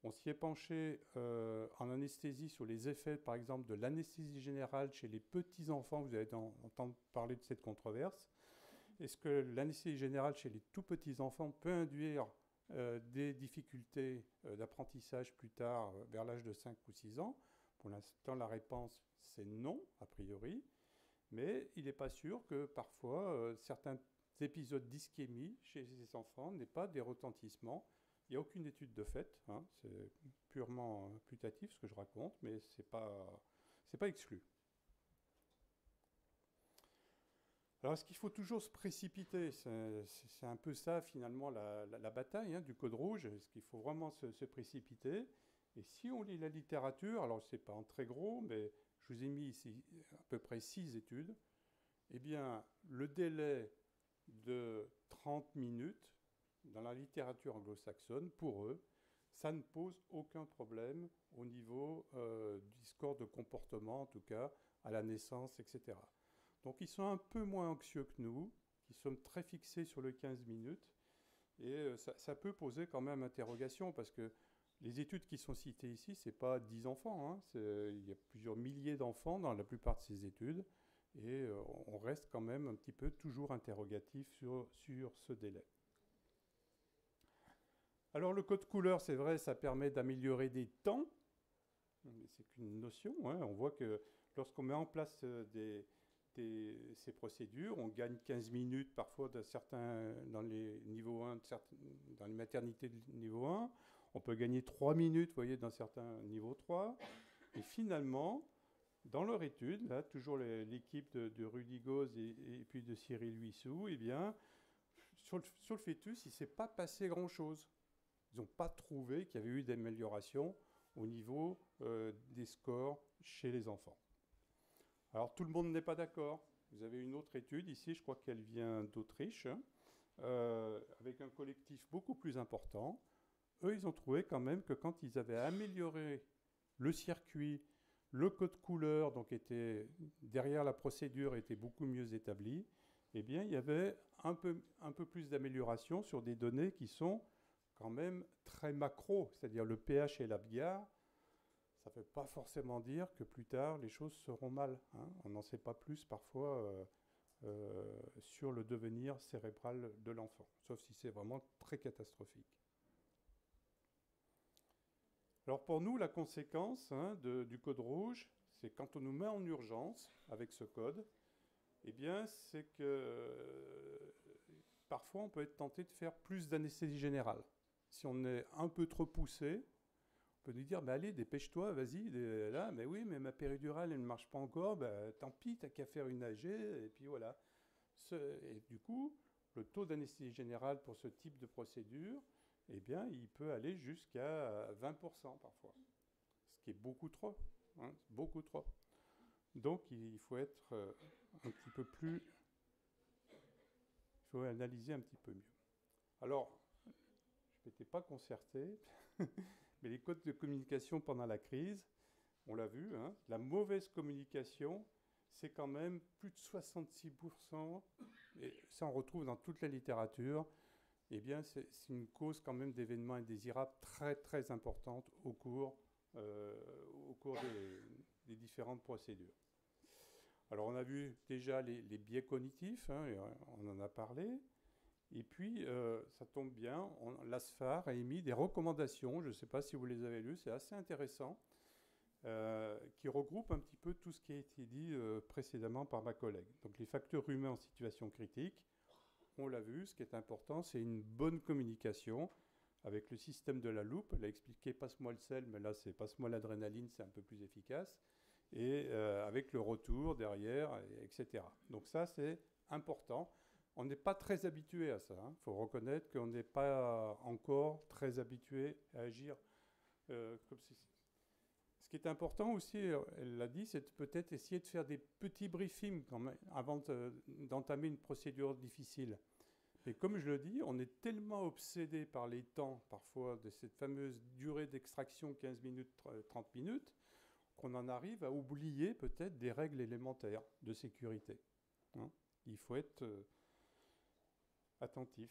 On s'y est penché en anesthésie sur les effets, par exemple, de l'anesthésie générale chez les petits-enfants. Vous avez entendu parler de cette controverse. Est-ce que l'anesthésie générale chez les tout petits-enfants peut induire des difficultés d'apprentissage plus tard, vers l'âge de 5 ou 6 ans? Pour l'instant, la réponse, c'est non, a priori. Mais il n'est pas sûr que parfois, certains épisodes d'ischémie chez ces enfants n'aient pas des retentissements. Il n'y a aucune étude de fait, c'est purement putatif ce que je raconte, mais ce n'est pas exclu. Alors, est-ce qu'il faut toujours se précipiter? C'est un peu ça, finalement, la bataille du code rouge. Est-ce qu'il faut vraiment se précipiter? Et si on lit la littérature, alors ce n'est pas en très gros, mais je vous ai mis ici à peu près 6 études, eh bien, le délai de 30 minutes dans la littérature anglo-saxonne, pour eux, ça ne pose aucun problème au niveau du score de comportement, en tout cas, à la naissance, etc. Donc, ils sont un peu moins anxieux que nous, qui sommes très fixés sur le 15 minutes, et ça peut poser quand même interrogation, parce que les études qui sont citées ici, ce n'est pas 10 enfants, il y a plusieurs milliers d'enfants dans la plupart de ces études, et on reste quand même un petit peu toujours interrogatif sur ce délai. Alors le code couleur, c'est vrai, ça permet d'améliorer des temps, c'est qu'une notion, on voit que lorsqu'on met en place ces procédures, on gagne 15 minutes parfois dans les niveaux 1, dans les maternités de niveau 1, on peut gagner 3 minutes, vous voyez, dans certains niveaux 3. Et finalement, dans leur étude, là, toujours l'équipe de Rudy Gauze et puis de Cyril Huissou, eh bien, sur le fœtus, il ne s'est pas passé grand-chose. Ils n'ont pas trouvé qu'il y avait eu d'amélioration au niveau des scores chez les enfants. Alors, tout le monde n'est pas d'accord. Vous avez une autre étude ici, je crois qu'elle vient d'Autriche, avec un collectif beaucoup plus important. Eux, ils ont trouvé quand même que quand ils avaient amélioré le circuit, le code couleur, donc était derrière la procédure, était beaucoup mieux établi, eh bien, il y avait un peu plus d'amélioration sur des données qui sont quand même très macro, c'est-à-dire le pH et l'Apgar. Ça ne veut pas forcément dire que plus tard, les choses seront mal. On n'en sait pas plus parfois sur le devenir cérébral de l'enfant, sauf si c'est vraiment très catastrophique. Alors pour nous, la conséquence du code rouge, c'est quand on nous met en urgence avec ce code, eh bien, c'est que parfois on peut être tenté de faire plus d'anesthésie générale. Si on est un peu trop poussé, on peut nous dire, bah, allez, dépêche-toi, vas-y, là, mais oui, mais ma péridurale, elle ne marche pas encore, bah, tant pis, t'as qu'à faire une AG, et puis voilà. Et du coup, le taux d'anesthésie générale pour ce type de procédure, eh bien, il peut aller jusqu'à 20% parfois, ce qui est beaucoup trop, beaucoup trop. Donc, il faut être un petit peu plus... Il faut analyser un petit peu mieux. Alors, je ne m'étais pas concerté, mais les codes de communication pendant la crise, on l'a vu, la mauvaise communication, c'est quand même plus de 66%, et ça on retrouve dans toute la littérature, eh bien c'est une cause quand même d'événements indésirables très très importante au cours des différentes procédures. Alors on a vu déjà les biais cognitifs, on en a parlé, et puis ça tombe bien, l'ASFAR a émis des recommandations, je ne sais pas si vous les avez lues, c'est assez intéressant, qui regroupe un petit peu tout ce qui a été dit précédemment par ma collègue. Donc les facteurs humains en situation critique, on l'a vu, ce qui est important, c'est une bonne communication avec le système de la loupe. Elle a expliqué passe-moi le sel, mais là c'est passe-moi l'adrénaline, c'est un peu plus efficace. Et avec le retour derrière, etc. Donc ça c'est important. On n'est pas très habitué à ça. Il faut reconnaître qu'on n'est pas encore très habitué à agir comme ceci. Ce qui est important aussi, elle l'a dit, c'est peut-être essayer de faire des petits briefings quand même, avant d'entamer une procédure difficile. Mais comme je le dis, on est tellement obsédé par les temps, parfois, de cette fameuse durée d'extraction 15 minutes, 30 minutes, qu'on en arrive à oublier peut-être des règles élémentaires de sécurité. Il faut être attentif.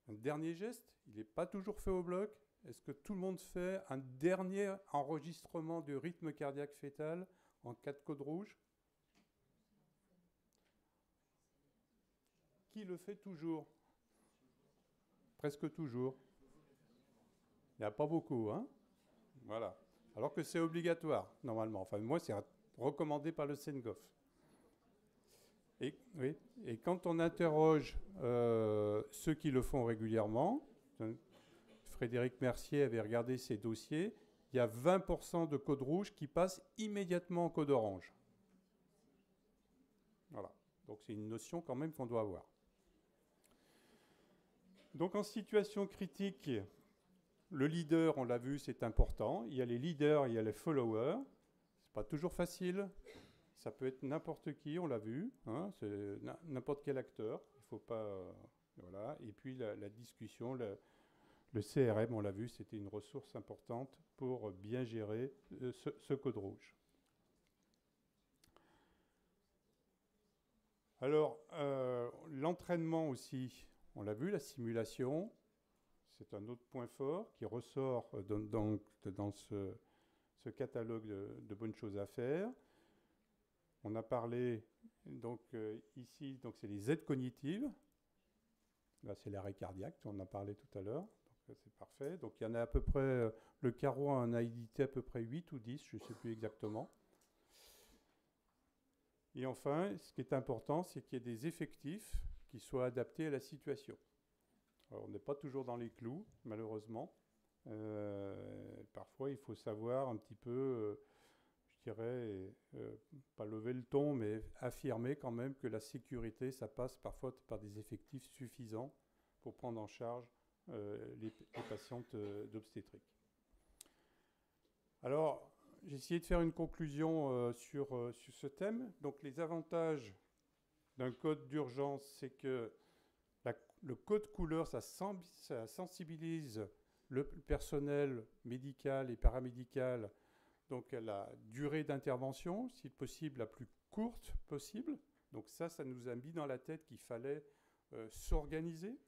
Un dernier geste, il n'est pas toujours fait au bloc. Est-ce que tout le monde fait un dernier enregistrement du rythme cardiaque fœtal en cas de code rouge? Qui le fait toujours? Presque toujours. Il n'y a pas beaucoup, Voilà. Alors que c'est obligatoire, normalement. Enfin, moi, c'est recommandé par le CENGOF. Et quand on interroge ceux qui le font régulièrement, Frédéric Mercier avait regardé ses dossiers, il y a 20% de code rouge qui passent immédiatement en code orange. Voilà. Donc c'est une notion quand même qu'on doit avoir. Donc en situation critique, le leader, on l'a vu, c'est important. Il y a les leaders, il y a les followers. C'est pas toujours facile. Ça peut être n'importe qui, on l'a vu. C'est n'importe quel acteur. Il faut pas... voilà. Et puis la discussion... Le CRM, on l'a vu, c'était une ressource importante pour bien gérer ce code rouge. Alors, l'entraînement aussi, on l'a vu, la simulation, c'est un autre point fort qui ressort dans ce catalogue de bonnes choses à faire. On a parlé, donc ici, donc c'est les aides cognitives. Là, c'est l'arrêt cardiaque, on en a parlé tout à l'heure. C'est parfait. Donc il y en a à peu près, le carreau en a édité à peu près 8 ou 10, je ne sais plus exactement. Et enfin, ce qui est important, c'est qu'il y ait des effectifs qui soient adaptés à la situation. Alors, on n'est pas toujours dans les clous, malheureusement. Parfois, il faut savoir un petit peu, je dirais, pas lever le ton, mais affirmer quand même que la sécurité, ça passe parfois par des effectifs suffisants pour prendre en charge les patientes d'obstétrique. Alors, j'ai essayé de faire une conclusion sur ce thème. Donc, les avantages d'un code d'urgence, c'est que le code couleur, ça sensibilise le personnel médical et paramédical donc à la durée d'intervention, si possible la plus courte possible. Donc ça nous a mis dans la tête qu'il fallait s'organiser.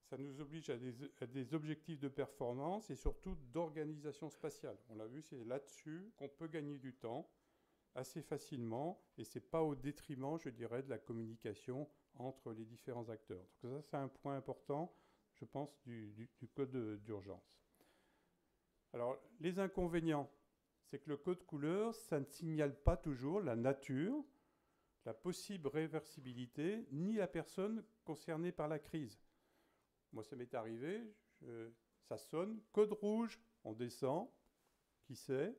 Ça nous oblige à des objectifs de performance et surtout d'organisation spatiale. On l'a vu, c'est là-dessus qu'on peut gagner du temps assez facilement et ce n'est pas au détriment, je dirais, de la communication entre les différents acteurs. Donc ça, c'est un point important, je pense, du code d'urgence. Alors, les inconvénients, c'est que le code couleur, ça ne signale pas toujours la nature, la possible réversibilité, ni la personne concernée par la crise. Moi, ça m'est arrivé, ça sonne, code rouge, on descend, qui sait?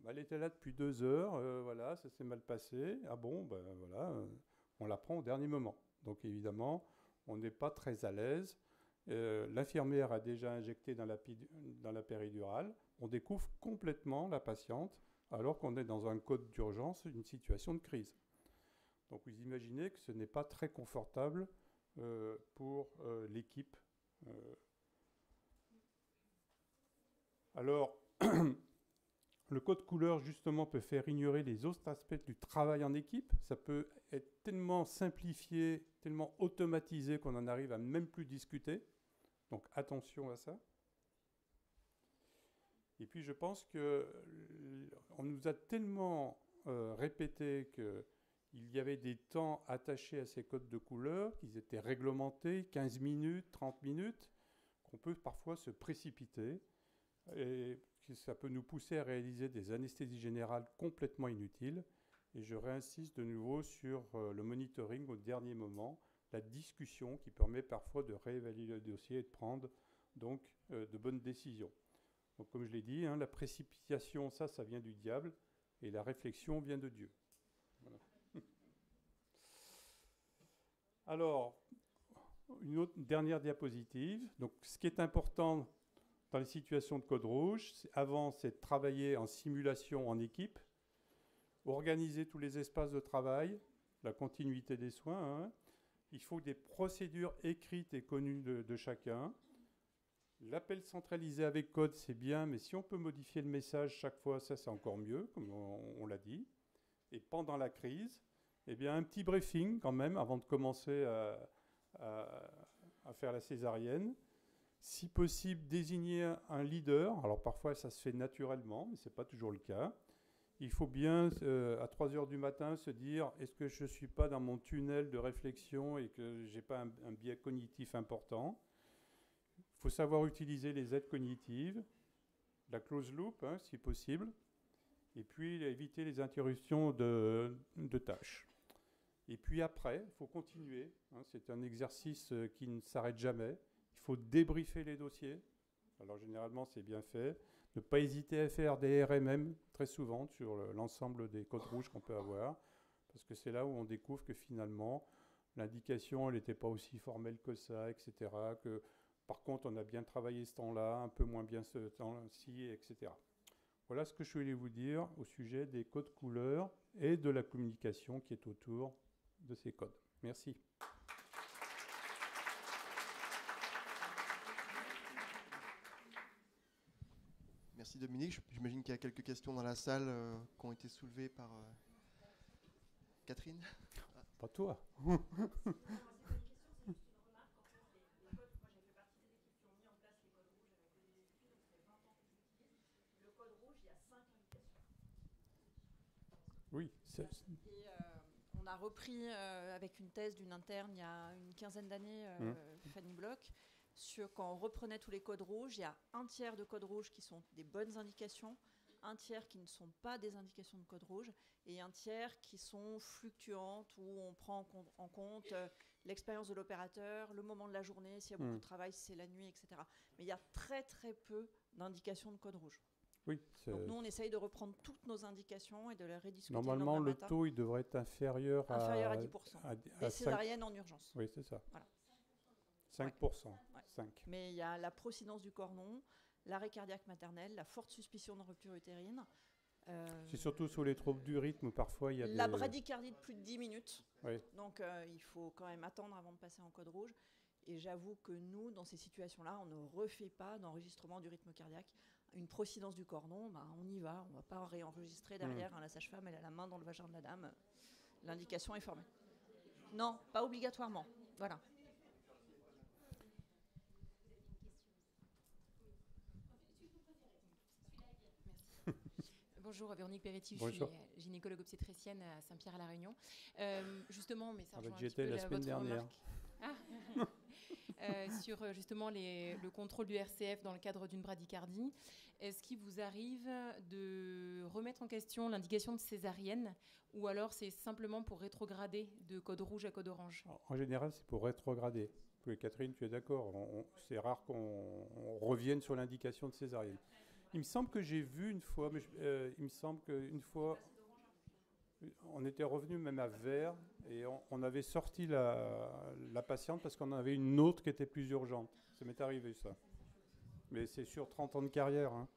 Elle était là depuis 2 heures, voilà, ça s'est mal passé. Ah bon, ben voilà, on la prend au dernier moment. Donc évidemment, on n'est pas très à l'aise. L'infirmière a déjà injecté dans la péridurale. On découvre complètement la patiente alors qu'on est dans un code d'urgence, une situation de crise. Donc vous imaginez que ce n'est pas très confortable pour l'équipe. Alors, le code couleur, justement, peut faire ignorer les autres aspects du travail en équipe. Ça peut être tellement simplifié, tellement automatisé qu'on en arrive à même plus discuter. Donc, attention à ça. Et puis, je pense qu'on nous a tellement répété qu'il y avait des temps attachés à ces codes de couleur, qu'ils étaient réglementés, 15 minutes, 30 minutes, qu'on peut parfois se précipiter. Et que ça peut nous pousser à réaliser des anesthésies générales complètement inutiles. Et je réinsiste de nouveau sur le monitoring au dernier moment, la discussion qui permet parfois de réévaluer le dossier et de prendre donc de bonnes décisions. Donc comme je l'ai dit, la précipitation, ça vient du diable, et la réflexion vient de Dieu. Voilà. Alors, une dernière diapositive. Donc ce qui est important dans les situations de code rouge, avant, c'est de travailler en simulation en équipe, organiser tous les espaces de travail, la continuité des soins. Il faut des procédures écrites et connues de chacun. L'appel centralisé avec code, c'est bien, mais si on peut modifier le message chaque fois, ça c'est encore mieux, comme on l'a dit. Et pendant la crise, eh bien, un petit briefing quand même, avant de commencer à faire la césarienne. Si possible, désigner un leader. Alors parfois, ça se fait naturellement, mais ce n'est pas toujours le cas. Il faut bien, à 3 heures du matin, se dire, est-ce que je ne suis pas dans mon tunnel de réflexion et que je n'ai pas un biais cognitif important? Il faut savoir utiliser les aides cognitives, la close loop, si possible, et puis éviter les interruptions de tâches. Et puis après, il faut continuer. C'est un exercice qui ne s'arrête jamais. Il faut débriefer les dossiers. Alors généralement, c'est bien fait. Ne pas hésiter à faire des RMM très souvent sur l'ensemble des codes rouges qu'on peut avoir, parce que c'est là où on découvre que finalement, l'indication, elle n'était pas aussi formelle que ça, etc. Que, par contre, on a bien travaillé ce temps-là, un peu moins bien ce temps-ci, etc. Voilà ce que je voulais vous dire au sujet des codes couleurs et de la communication qui est autour de ces codes. Merci. Merci Dominique. J'imagine qu'il y a quelques questions dans la salle qui ont été soulevées par Catherine. Pas toi. Oui. On a repris avec une thèse d'une interne il y a une quinzaine d'années, Fanny Bloch, sur quand on reprenait tous les codes rouges, il y a un tiers de codes rouges qui sont des bonnes indications, un tiers qui ne sont pas des indications de code rouge, et un tiers qui sont fluctuantes, où on prend en compte l'expérience de l'opérateur, le moment de la journée, s'il y a beaucoup de travail, si c'est la nuit, etc. Mais il y a très très peu d'indications de code rouge. Oui, donc nous, on essaye de reprendre toutes nos indications et de les rediscuter. Normalement, le taux, il devrait être inférieur à 10%. Des césariennes en urgence. Oui, c'est ça. Voilà. 5%. Ouais. 5. Mais il y a la procidence du cordon, l'arrêt cardiaque maternel, la forte suspicion de rupture utérine. C'est surtout sur les troubles du rythme où parfois il y a la bradycardie de plus de 10 minutes. Oui. Donc il faut quand même attendre avant de passer en code rouge. Et j'avoue que nous, dans ces situations-là, on ne refait pas d'enregistrement du rythme cardiaque. Une procidence du cordon, on y va. On ne va pas réenregistrer derrière. La sage-femme, elle a la main dans le vagin de la dame. L'indication est formée. Non, pas obligatoirement. Voilà. Bonjour, Véronique Peretti, Bonjour. je suis gynécologue obstétricienne à Saint-Pierre-à-la-Réunion. Justement, mais ça rejoint un J'y petit peu étais la semaine votre dernière. remarque. Ah. sur justement le contrôle du RCF dans le cadre d'une bradycardie. Est-ce qu'il vous arrive de remettre en question l'indication de césarienne ou alors c'est simplement pour rétrograder de code rouge à code orange? En général, c'est pour rétrograder. Oui, Catherine, tu es d'accord. C'est rare qu'on revienne sur l'indication de césarienne. Il me semble que j'ai vu une fois, mais il me semble qu'une fois, on était revenu même à vert et on avait sorti la patiente parce qu'on avait une autre qui était plus urgente. Ça m'est arrivé, ça. Mais c'est sur 30 ans de carrière. Hein.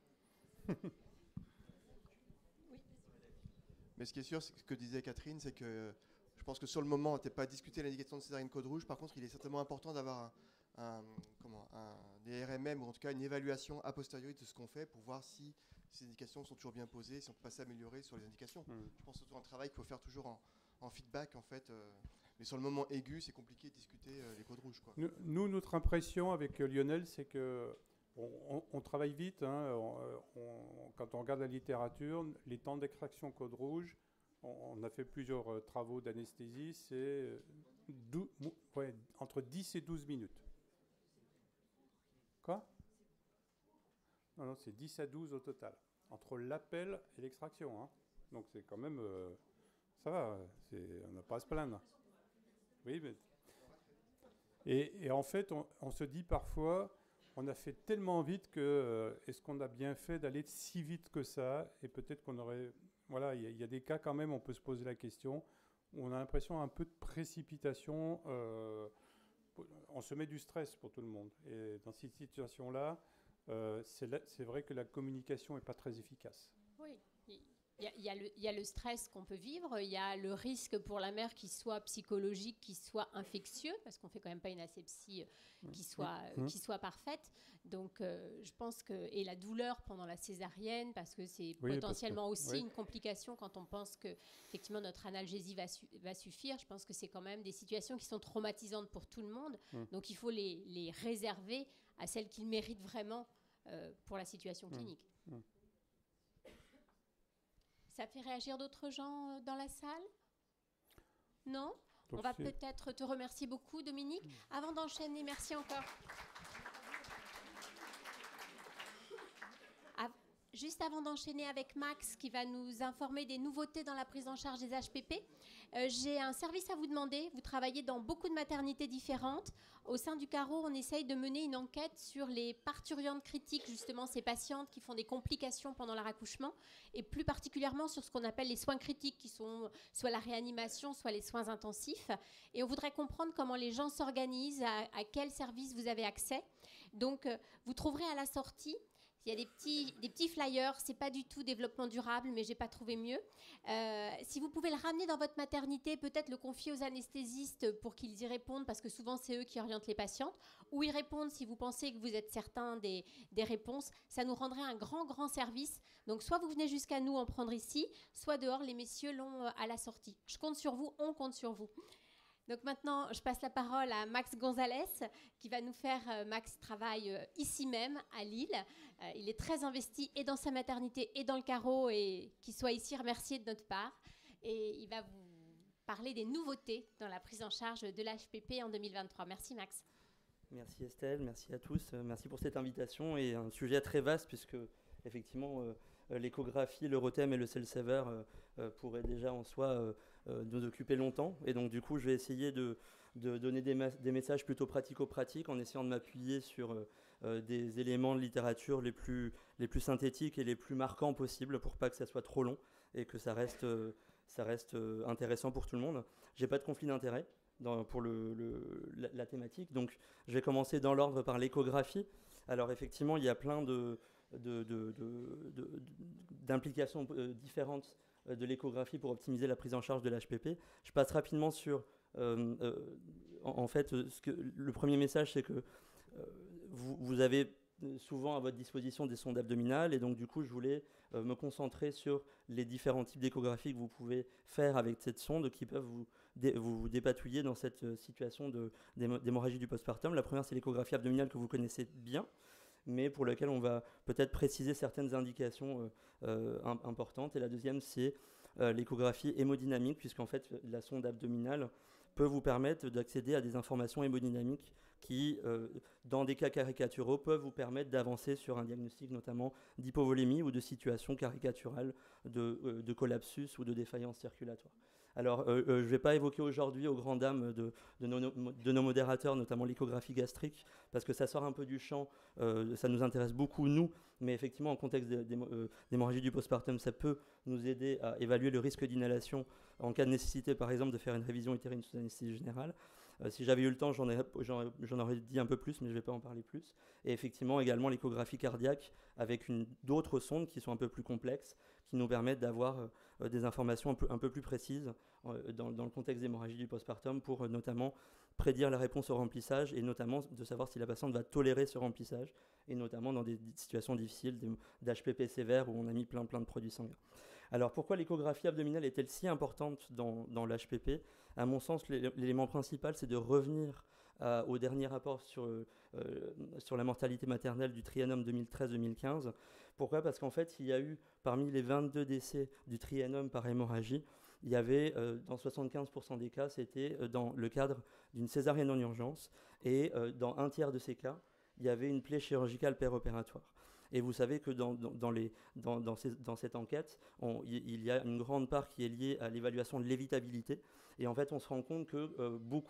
Mais ce qui est sûr, c'est que ce que disait Catherine, c'est que je pense que sur le moment, on n'était pas à discuter l'indication de césarienne code rouge. Par contre, il est certainement important d'avoir des RMM, ou en tout cas une évaluation a posteriori de ce qu'on fait pour voir si ces indications sont toujours bien posées, si on peut pas s'améliorer sur les indications. Je pense que c'est un travail qu'il faut faire toujours en feedback, en fait. Mais sur le moment aigu, c'est compliqué de discuter les codes rouges, quoi. Nous, notre impression avec Lionel, c'est que on travaille vite. Hein, quand on regarde la littérature, les temps d'extraction code rouge, on a fait plusieurs travaux d'anesthésie, c'est entre 10 et 12 minutes. Quoi ? Non, c'est 10 à 12 au total, entre l'appel et l'extraction. Hein. Donc c'est quand même... ça va, on n'a pas à se plaindre. Oui, mais... Et en fait, on se dit parfois, on a fait tellement vite que est-ce qu'on a bien fait d'aller si vite que ça? Et peut-être qu'on aurait... Voilà, il y a des cas quand même, on peut se poser la question, où on a l'impression un peu de précipitation. On se met du stress pour tout le monde. Et dans cette situation-là, c'est vrai que la communication n'est pas très efficace. Oui, il y a le stress qu'on peut vivre, il y a le risque pour la mère qui soit psychologique, qui soit infectieux, parce qu'on ne fait quand même pas une asepsie qui soit parfaite. Donc, je pense que... Et la douleur pendant la césarienne, parce que c'est potentiellement aussi une complication quand on pense que effectivement notre analgésie va suffire. Je pense que c'est quand même des situations qui sont traumatisantes pour tout le monde. Donc, il faut les réserver à celles qu'ils méritent vraiment pour la situation clinique. Ça fait réagir d'autres gens dans la salle? Non? On va peut-être te remercier beaucoup, Dominique. Avant d'enchaîner, merci encore. Juste avant d'enchaîner avec Max, qui va nous informer des nouveautés dans la prise en charge des HPP, j'ai un service à vous demander. Vous travaillez dans beaucoup de maternités différentes. Au sein du Carreau, on essaye de mener une enquête sur les parturientes critiques, justement ces patientes qui font des complications pendant leur accouchement, et plus particulièrement sur ce qu'on appelle les soins critiques, qui sont soit la réanimation, soit les soins intensifs. Et on voudrait comprendre comment les gens s'organisent, à quel service vous avez accès. Donc, vous trouverez à la sortie... Il y a des petits flyers, c'est pas du tout développement durable, mais j'ai pas trouvé mieux. Si vous pouvez le ramener dans votre maternité, peut-être le confier aux anesthésistes pour qu'ils y répondent, parce que souvent c'est eux qui orientent les patientes, ou y répondre si vous pensez que vous êtes certain des réponses. Ça nous rendrait un grand service. Donc soit vous venez jusqu'à nous en prendre ici, soit dehors, les messieurs l'ont à la sortie. Je compte sur vous, on compte sur vous. Donc maintenant, je passe la parole à Max Gonzalez, qui va nous faire... Max travaille ici même, à Lille. Il est très investi et dans sa maternité et dans le Carreau, et qu'il soit ici remercié de notre part. Et il va vous parler des nouveautés dans la prise en charge de l'HPP en 2023. Merci Max. Merci Estelle, merci à tous. Merci pour cette invitation et un sujet très vaste, puisque effectivement l'échographie, l'Eurothem et le Cell Saver pourraient déjà en soi nous occuper longtemps. Et donc du coup, je vais essayer de donner des messages plutôt pratico-pratiques en essayant de m'appuyer sur des éléments de littérature les plus synthétiques et les plus marquants possibles pour pas que ça soit trop long et que ça reste intéressant pour tout le monde. J'ai pas de conflit d'intérêt pour la thématique, donc je vais commencer dans l'ordre par l'échographie. Alors effectivement, il y a plein d'implications différentes de l'échographie pour optimiser la prise en charge de l'HPP. Je passe rapidement sur en fait le premier message, c'est que vous avez souvent à votre disposition des sondes abdominales, et donc du coup je voulais me concentrer sur les différents types d'échographie que vous pouvez faire avec cette sonde qui peuvent vous dépatouiller dans cette situation d'hémorragie du postpartum. La première, c'est l'échographie abdominale que vous connaissez bien, mais pour laquelle on va peut-être préciser certaines indications importantes. Et la deuxième, c'est l'échographie hémodynamique, puisqu'en fait la sonde abdominale peut vous permettre d'accéder à des informations hémodynamiques qui, dans des cas caricaturaux, peuvent vous permettre d'avancer sur un diagnostic notamment d'hypovolémie ou de situation caricaturale de collapsus ou de défaillance circulatoire. Alors, je ne vais pas évoquer aujourd'hui aux grandes dames de nos modérateurs, notamment l'échographie gastrique, parce que ça sort un peu du champ, ça nous intéresse beaucoup, nous, mais effectivement, en contexte d'hémorragie du postpartum, ça peut nous aider à évaluer le risque d'inhalation en cas de nécessité, par exemple, de faire une révision utérine sous anesthésie générale. Si j'avais eu le temps, j'en aurais dit un peu plus, mais je ne vais pas en parler plus. Et effectivement, également l'échographie cardiaque avec d'autres sondes qui sont un peu plus complexes, qui nous permettent d'avoir des informations un peu plus précises dans le contexte d'hémorragie du postpartum pour notamment prédire la réponse au remplissage et notamment de savoir si la patiente va tolérer ce remplissage et notamment dans des situations difficiles d'HPP sévère où on a mis plein de produits sanguins. Alors pourquoi l'échographie abdominale est-elle si importante dans l'HPP ? À mon sens, l'élément principal, c'est de revenir au dernier rapport sur la mortalité maternelle du triennum 2013-2015. Pourquoi ? Parce qu'en fait, il y a eu, parmi les 22 décès du triennum par hémorragie, il y avait, dans 75% des cas, c'était dans le cadre d'une césarienne en urgence. Et dans un tiers de ces cas, il y avait une plaie chirurgicale péropératoire. Et vous savez que dans cette enquête, il y a une grande part qui est liée à l'évaluation de l'évitabilité. Et en fait, on se rend compte que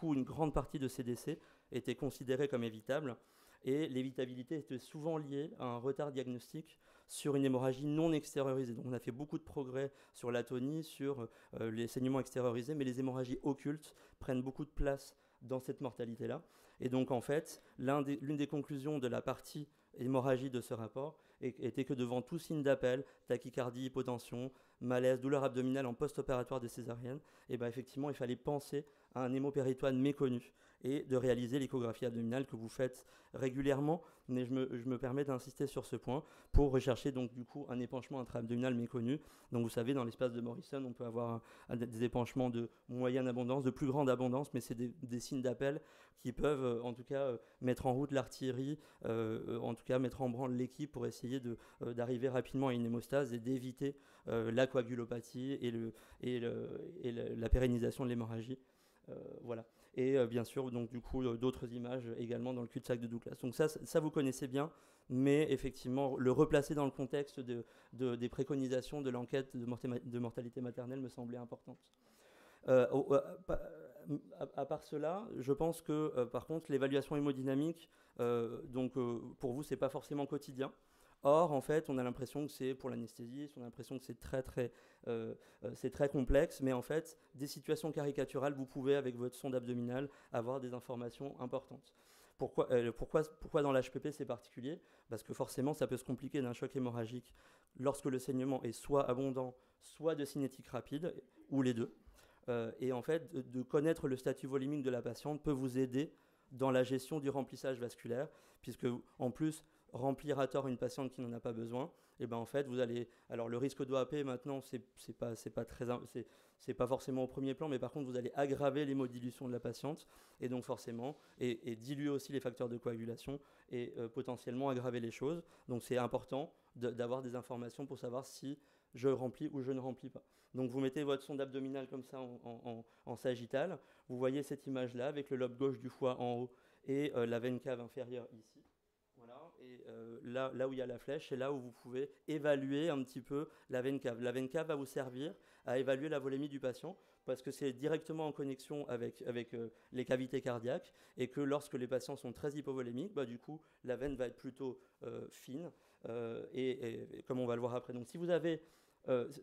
une grande partie de ces décès étaient considérés comme évitables. Et l'évitabilité était souvent liée à un retard diagnostique sur une hémorragie non extériorisée. Donc on a fait beaucoup de progrès sur l'atonie, sur les saignements extériorisés, mais les hémorragies occultes prennent beaucoup de place dans cette mortalité-là. Et donc en fait, l'une des conclusions de la partie hémorragie de ce rapport était que devant tout signe d'appel, tachycardie, hypotension, malaise, douleur abdominale en post-opératoire de césarienne, et ben effectivement, il fallait penser à un hémopéritoine méconnu et de réaliser l'échographie abdominale que vous faites régulièrement, mais je me permets d'insister sur ce point pour rechercher donc du coup un épanchement intra-abdominal méconnu. Donc vous savez, dans l'espace de Morrison, on peut avoir des épanchements de moyenne abondance, de plus grande abondance, mais c'est des signes d'appel qui peuvent en tout cas mettre en route l'artillerie, en tout cas mettre en branle l'équipe pour essayer d'arriver rapidement à une hémostase et d'éviter la coagulopathie et la pérennisation de l'hémorragie. Voilà. Et bien sûr, donc, du coup, d'autres images également dans le cul-de-sac de Douglas. Donc ça vous connaissez bien, mais effectivement, le replacer dans le contexte des préconisations de l'enquête de mortalité maternelle me semblait importante. À part cela, je pense que, par contre, l'évaluation hémodynamique, pour vous, c'est pas forcément quotidien. Or, en fait, on a l'impression que c'est pour l'anesthésiste, on a l'impression que c'est très complexe, mais en fait, des situations caricaturales, vous pouvez, avec votre sonde abdominale, avoir des informations importantes. Pourquoi dans l'HPP c'est particulier ? Parce que forcément, ça peut se compliquer d'un choc hémorragique lorsque le saignement est soit abondant, soit de cinétique rapide, ou les deux. Et en fait, de connaître le statut volémique de la patiente peut vous aider dans la gestion du remplissage vasculaire, puisque en plus, remplir à tort une patiente qui n'en a pas besoin, et ben en fait vous allez, alors le risque d'OAP maintenant c'est pas forcément au premier plan, mais par contre vous allez aggraver l'hémodilution de la patiente et donc forcément et diluer aussi les facteurs de coagulation et potentiellement aggraver les choses. Donc c'est important d'avoir des informations pour savoir si je remplis ou je ne remplis pas. Donc vous mettez votre sonde abdominale comme ça en sagittale, vous voyez cette image là avec le lobe gauche du foie en haut et la veine cave inférieure ici. Et là où il y a la flèche, c'est là où vous pouvez évaluer un petit peu la veine cave. La veine cave va vous servir à évaluer la volémie du patient parce que c'est directement en connexion avec les cavités cardiaques et que lorsque les patients sont très hypovolémiques, bah, du coup, la veine va être plutôt fine et comme on va le voir après. Donc si vous avez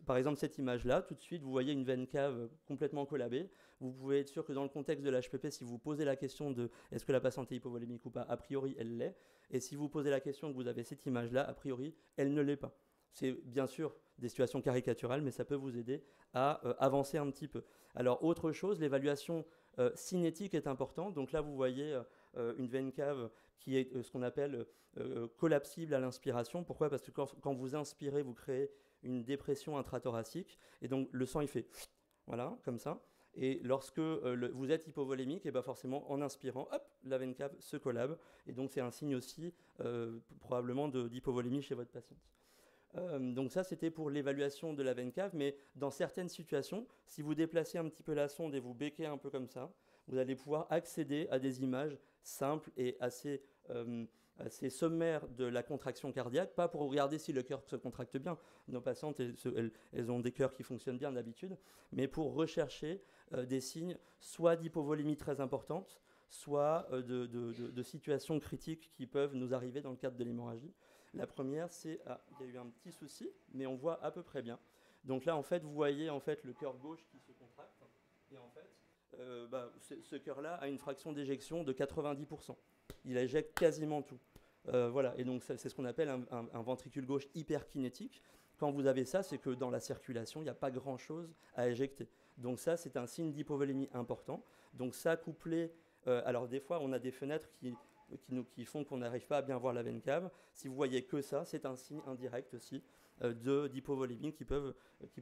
par exemple cette image-là, tout de suite vous voyez une veine cave complètement collabée. Vous pouvez être sûr que dans le contexte de l'HPP, si vous posez la question de est-ce que la patiente est hypovolémique ou pas, a priori elle l'est. Et si vous posez la question que vous avez cette image-là, a priori elle ne l'est pas. C'est bien sûr des situations caricaturales, mais ça peut vous aider à avancer un petit peu. Alors autre chose, l'évaluation cinétique est importante. Donc là vous voyez une veine cave qui est ce qu'on appelle collapsible à l'inspiration. Pourquoi ? Parce que quand vous inspirez, vous créez une dépression intrathoracique et donc le sang il fait voilà comme ça et lorsque vous êtes hypovolémique et ben forcément en inspirant hop la veine cave se collabe et donc c'est un signe aussi probablement d'hypovolémie chez votre patiente. Donc ça c'était pour l'évaluation de la veine cave, mais dans certaines situations si vous déplacez un petit peu la sonde et vous béquez un peu comme ça, vous allez pouvoir accéder à des images simples et assez sommaires de la contraction cardiaque, pas pour regarder si le cœur se contracte bien. Nos patientes, elles ont des cœurs qui fonctionnent bien d'habitude, mais pour rechercher des signes soit d'hypovolémie très importante, soit de situations critiques qui peuvent nous arriver dans le cadre de l'hémorragie. La première, c'est il y a eu un petit souci, mais on voit à peu près bien. Donc là, en fait, vous voyez en fait, le cœur gauche qui se contracte. Et en fait, ce cœur-là a une fraction d'éjection de 90%. Il éjecte quasiment tout. Voilà. Et donc, c'est ce qu'on appelle un ventricule gauche hyperkinétique. Quand vous avez ça, c'est que dans la circulation, il n'y a pas grand-chose à éjecter. Donc ça, c'est un signe d'hypovolémie important. Donc ça, couplé... alors des fois, on a des fenêtres qui font qu'on n'arrive pas à bien voir la veine cave. Si vous voyez que ça, c'est un signe indirect aussi d'hypovolémie qui peut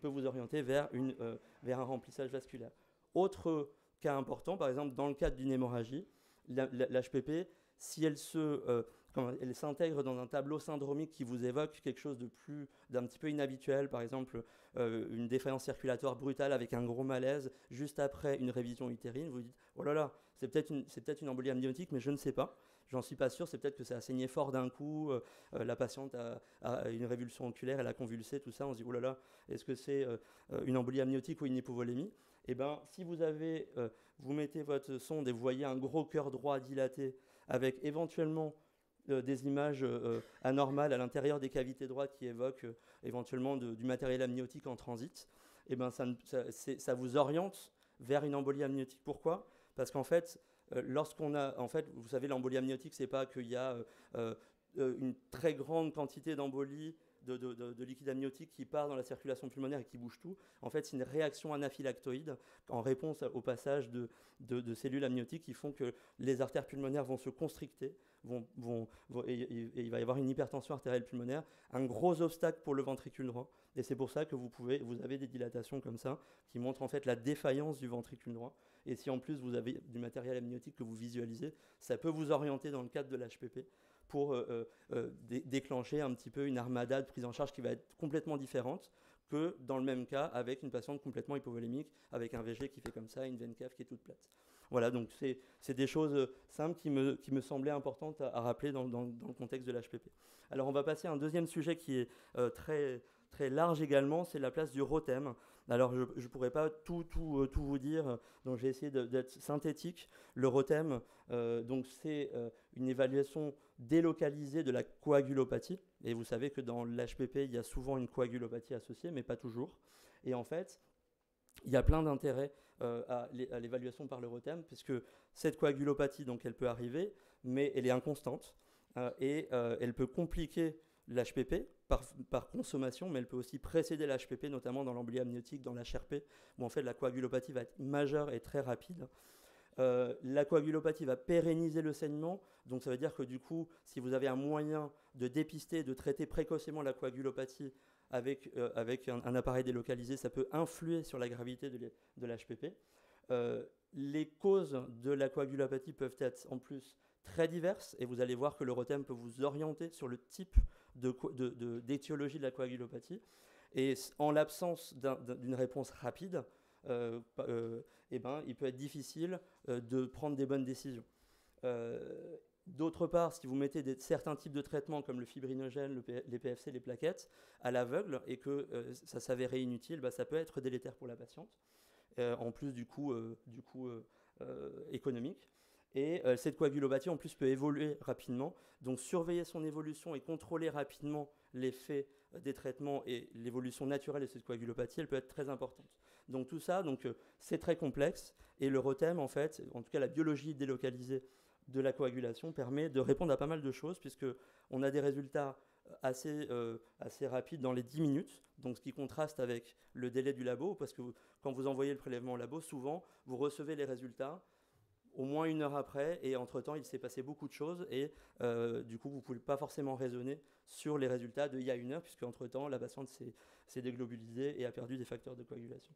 vous orienter vers un remplissage vasculaire. Autre cas important, par exemple, dans le cadre d'une hémorragie, l'HPP, si elle s'intègre dans un tableau syndromique qui vous évoque quelque chose d'un petit peu inhabituel, par exemple une défaillance circulatoire brutale avec un gros malaise juste après une révision utérine, vous dites « Oh là là, c'est peut-être une embolie amniotique, mais je ne sais pas. J'en suis pas sûr, c'est peut-être que ça a saigné fort d'un coup, la patiente a une révulsion oculaire, elle a convulsé, tout ça. On se dit « Oh là là, est-ce que c'est une embolie amniotique ou une hypovolémie ?» Eh bien, si vous mettez votre sonde et vous voyez un gros cœur droit dilaté avec éventuellement des images anormales à l'intérieur des cavités droites qui évoquent éventuellement du matériel amniotique en transit, eh ben ça vous oriente vers une embolie amniotique. Pourquoi ? Parce qu'en fait, vous savez, l'embolie amniotique, c'est pas qu'il y a une très grande quantité d'embolie de liquide amniotique qui part dans la circulation pulmonaire et qui bouge tout. En fait, c'est une réaction anaphylactoïde en réponse au passage de cellules amniotiques qui font que les artères pulmonaires vont se constricter et il va y avoir une hypertension artérielle pulmonaire, un gros obstacle pour le ventricule droit. Et c'est pour ça que vous avez des dilatations comme ça qui montrent en fait la défaillance du ventricule droit. Et si en plus vous avez du matériel amniotique que vous visualisez, ça peut vous orienter dans le cadre de l'HPP pour déclencher un petit peu une armada de prise en charge qui va être complètement différente que dans le même cas avec une patiente complètement hypovolémique, avec un VG qui fait comme ça, une veine cave qui est toute plate. Voilà, donc c'est des choses simples qui me semblaient importantes à rappeler dans le contexte de l'HPP. Alors on va passer à un deuxième sujet qui est très, très large également, c'est la place du ROTEM. Alors je ne pourrais pas tout vous dire, donc j'ai essayé d'être synthétique. Le ROTEM, donc c'est une évaluation délocalisée de la coagulopathie. Et vous savez que dans l'HPP, il y a souvent une coagulopathie associée, mais pas toujours. Et en fait, il y a plein d'intérêts à l'évaluation par le ROTEM, puisque cette coagulopathie, donc, elle peut arriver, mais elle est inconstante et elle peut compliquer l'HPP par consommation, mais elle peut aussi précéder l'HPP, notamment dans l'embolie amniotique, dans l'HRP, où en fait la coagulopathie va être majeure et très rapide. La coagulopathie va pérenniser le saignement, donc ça veut dire que du coup, si vous avez un moyen de dépister, de traiter précocement la coagulopathie avec un appareil délocalisé, ça peut influer sur la gravité de l'HPP. Les causes de la coagulopathie peuvent être en plus très diverses, et vous allez voir que le ROTEM peut vous orienter sur le type d'étiologie de la coagulopathie. Et en l'absence d'une réponse rapide, il peut être difficile de prendre des bonnes décisions. D'autre part, si vous mettez certains types de traitements comme le fibrinogène, les PFC, les plaquettes, à l'aveugle et que ça s'avérait inutile, ça peut être délétère pour la patiente, en plus du coût économique. Et cette coagulopathie, en plus, peut évoluer rapidement. Donc, surveiller son évolution et contrôler rapidement l'effet des traitements et l'évolution naturelle de cette coagulopathie, elle peut être très importante. Donc, tout ça, c'est très complexe. Et le ROTEM, en fait, en tout cas la biologie délocalisée de la coagulation, permet de répondre à pas mal de choses, puisqu'on a des résultats assez rapides dans les 10 minutes, donc ce qui contraste avec le délai du labo, parce que quand vous envoyez le prélèvement au labo, souvent, vous recevez les résultats au moins 1 heure après, et entre-temps, il s'est passé beaucoup de choses, et du coup, vous ne pouvez pas forcément raisonner sur les résultats d'il y a 1 heure, puisque entre-temps, la patiente s'est déglobulisée et a perdu des facteurs de coagulation.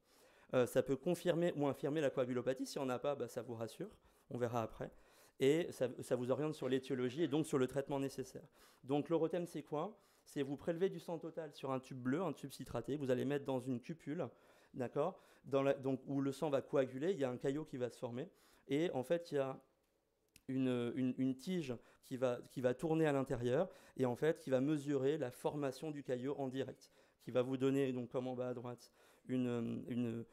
Ça peut confirmer ou infirmer la coagulopathie. Si on n'a pas, ça vous rassure, on verra après. Et ça vous oriente sur l'étiologie et donc sur le traitement nécessaire. Donc le ROTEM, c'est quoi ? C'est vous prélevez du sang total sur un tube bleu, un tube citraté, vous allez mettre dans une cupule, d'accord, où le sang va coaguler, il y a un caillot qui va se former. Et en fait, il y a une tige qui va tourner à l'intérieur et en fait qui va mesurer la formation du caillot en direct, qui va vous donner, donc comme en bas à droite, un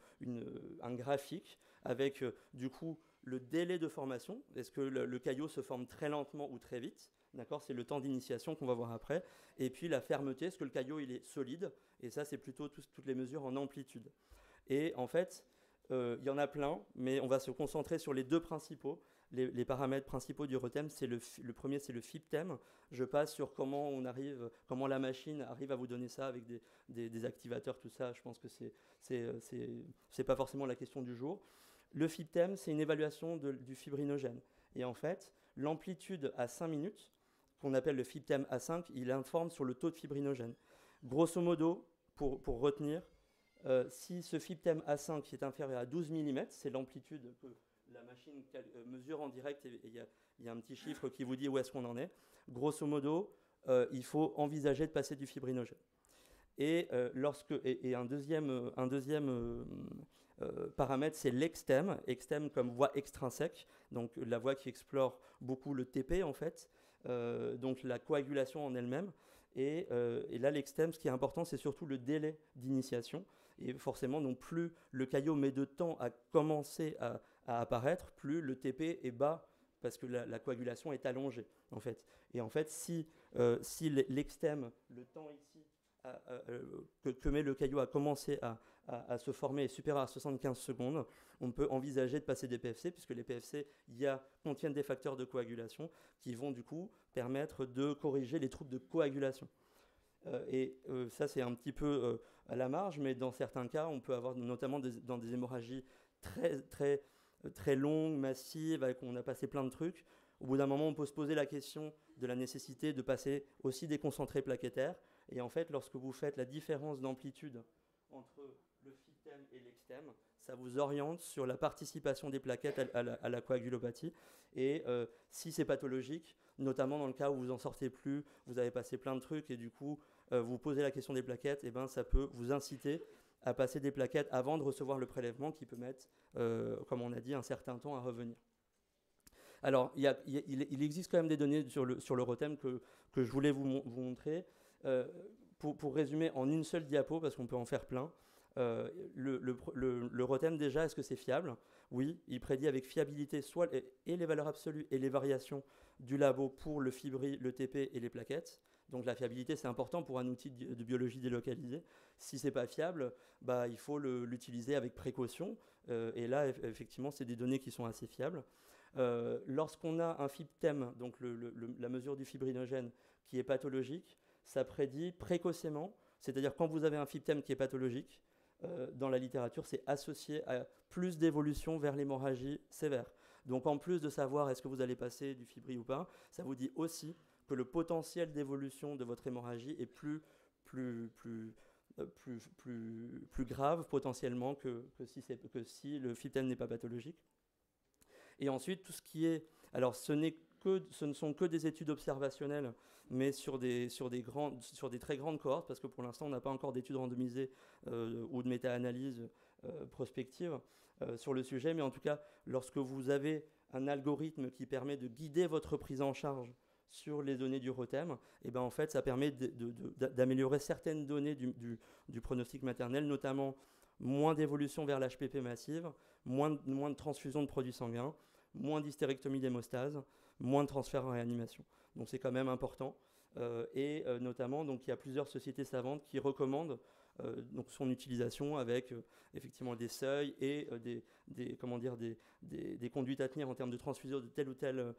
graphique avec du coup le délai de formation. Est-ce que le caillot se forme très lentement ou très vite? D'accord, c'est le temps d'initiation qu'on va voir après. Et puis la fermeté, est-ce que le caillot il est solide? Et ça, c'est plutôt toutes les mesures en amplitude. Et en fait, il y en a plein, mais on va se concentrer sur les deux principaux. Les paramètres principaux du RETEM, le premier, c'est le FIB-TEM. Je passe sur comment la machine arrive à vous donner ça avec des activateurs, tout ça. Je pense que c'est pas forcément la question du jour. Le FIB-TEM, c'est une évaluation du fibrinogène. Et en fait, l'amplitude à 5 minutes, qu'on appelle le FIB-TEM A5, il informe sur le taux de fibrinogène. Grosso modo, pour retenir, si ce FIB-TEM A5 est inférieur à 12 mm, c'est l'amplitude que la machine mesure en direct, et il y a un petit chiffre qui vous dit où est-ce qu'on en est. Grosso modo, il faut envisager de passer du fibrinogène. Et un deuxième paramètre, c'est l'extème. Extème comme voie extrinsèque, donc la voie qui explore beaucoup le TP en fait, donc la coagulation en elle-même. Et là, l'extème, ce qui est important, c'est surtout le délai d'initiation. Et forcément, donc plus le caillot met de temps à commencer à apparaître, plus le TP est bas parce que la coagulation est allongée en fait. Et en fait, si l'extème, le temps ici que met le caillot à commencer à se former est supérieur à 75 secondes, on peut envisager de passer des PFC, puisque les PFC contiennent des facteurs de coagulation qui vont du coup permettre de corriger les troubles de coagulation. Ça, c'est un petit peu à la marge, mais dans certains cas, on peut avoir notamment dans des hémorragies très longues, massives, où on a passé plein de trucs. Au bout d'un moment, on peut se poser la question de la nécessité de passer aussi des concentrés plaquettaires. Et en fait, lorsque vous faites la différence d'amplitude entre le FIB-TEM et l'extème, ça vous oriente sur la participation des plaquettes à la coagulopathie. Et si c'est pathologique, notamment dans le cas où vous n'en sortez plus, vous avez passé plein de trucs et du coup, vous posez la question des plaquettes, et ben, ça peut vous inciter à passer des plaquettes avant de recevoir le prélèvement qui peut mettre, comme on a dit, un certain temps à revenir. Alors, il existe quand même des données sur le RETEM que je voulais vous montrer. Pour résumer en une seule diapo, parce qu'on peut en faire plein, le RETEM déjà, est-ce que c'est fiable? Oui, il prédit avec fiabilité soit les valeurs absolues et les variations du labo pour le fibri, le TP et les plaquettes. Donc la fiabilité, c'est important pour un outil de biologie délocalisée. Si ce n'est pas fiable, bah, il faut l'utiliser avec précaution. Et là, effectivement, c'est des données qui sont assez fiables. Lorsqu'on a un FIB-TEM, donc la mesure du fibrinogène qui est pathologique, ça prédit précocement, c'est-à-dire quand vous avez un FIB-TEM qui est pathologique, dans la littérature, c'est associé à plus d'évolution vers l'hémorragie sévère. Donc en plus de savoir est-ce que vous allez passer du fibri ou pas, ça vous dit aussi que le potentiel d'évolution de votre hémorragie est plus grave potentiellement que si le FIB-TEM n'est pas pathologique. Et ensuite, tout ce qui est... Alors, ce ne sont que des études observationnelles, mais sur des très grandes cohortes, parce que pour l'instant, on n'a pas encore d'études randomisées ou de méta-analyse prospective sur le sujet. Mais en tout cas, lorsque vous avez un algorithme qui permet de guider votre prise en charge sur les données du RETEM, et ben en fait, ça permet d'améliorer certaines données du pronostic maternel, notamment moins d'évolution vers l'HPP massive, moins de transfusion de produits sanguins, moins d'hystérectomie d'hémostase, moins de transfert en réanimation. Donc c'est quand même important. Notamment, donc, il y a plusieurs sociétés savantes qui recommandent donc son utilisation avec effectivement des seuils et des conduites à tenir en termes de transfusion de tel ou tel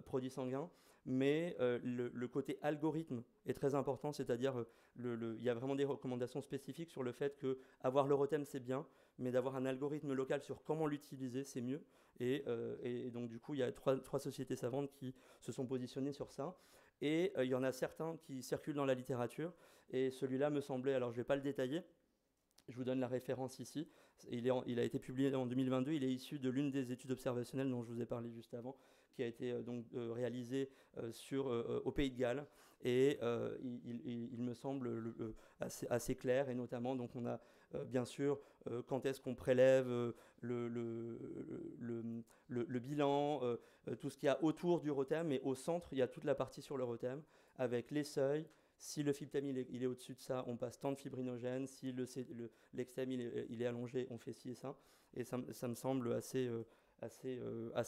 produit sanguin. Mais le côté algorithme est très important, c'est-à-dire il y a vraiment des recommandations spécifiques sur le fait que avoir le RETEM c'est bien, mais d'avoir un algorithme local sur comment l'utiliser c'est mieux. Et donc du coup il y a trois sociétés savantes qui se sont positionnées sur ça. Et il y en a certains qui circulent dans la littérature, et celui-là me semblait, alors je ne vais pas le détailler, je vous donne la référence ici, il a été publié en 2022, il est issu de l'une des études observationnelles dont je vous ai parlé juste avant, qui a été réalisée au Pays de Galles, et il me semble assez clair, et notamment donc on a bien sûr, quand est-ce qu'on prélève le bilan, tout ce qu'il y a autour du ROTEM, mais au centre, il y a toute la partie sur le ROTEM, avec les seuils. Si le FibTEM il est au-dessus de ça, on passe tant de fibrinogène. Si l'extème il est allongé, on fait ci et ça. Et ça me semble assez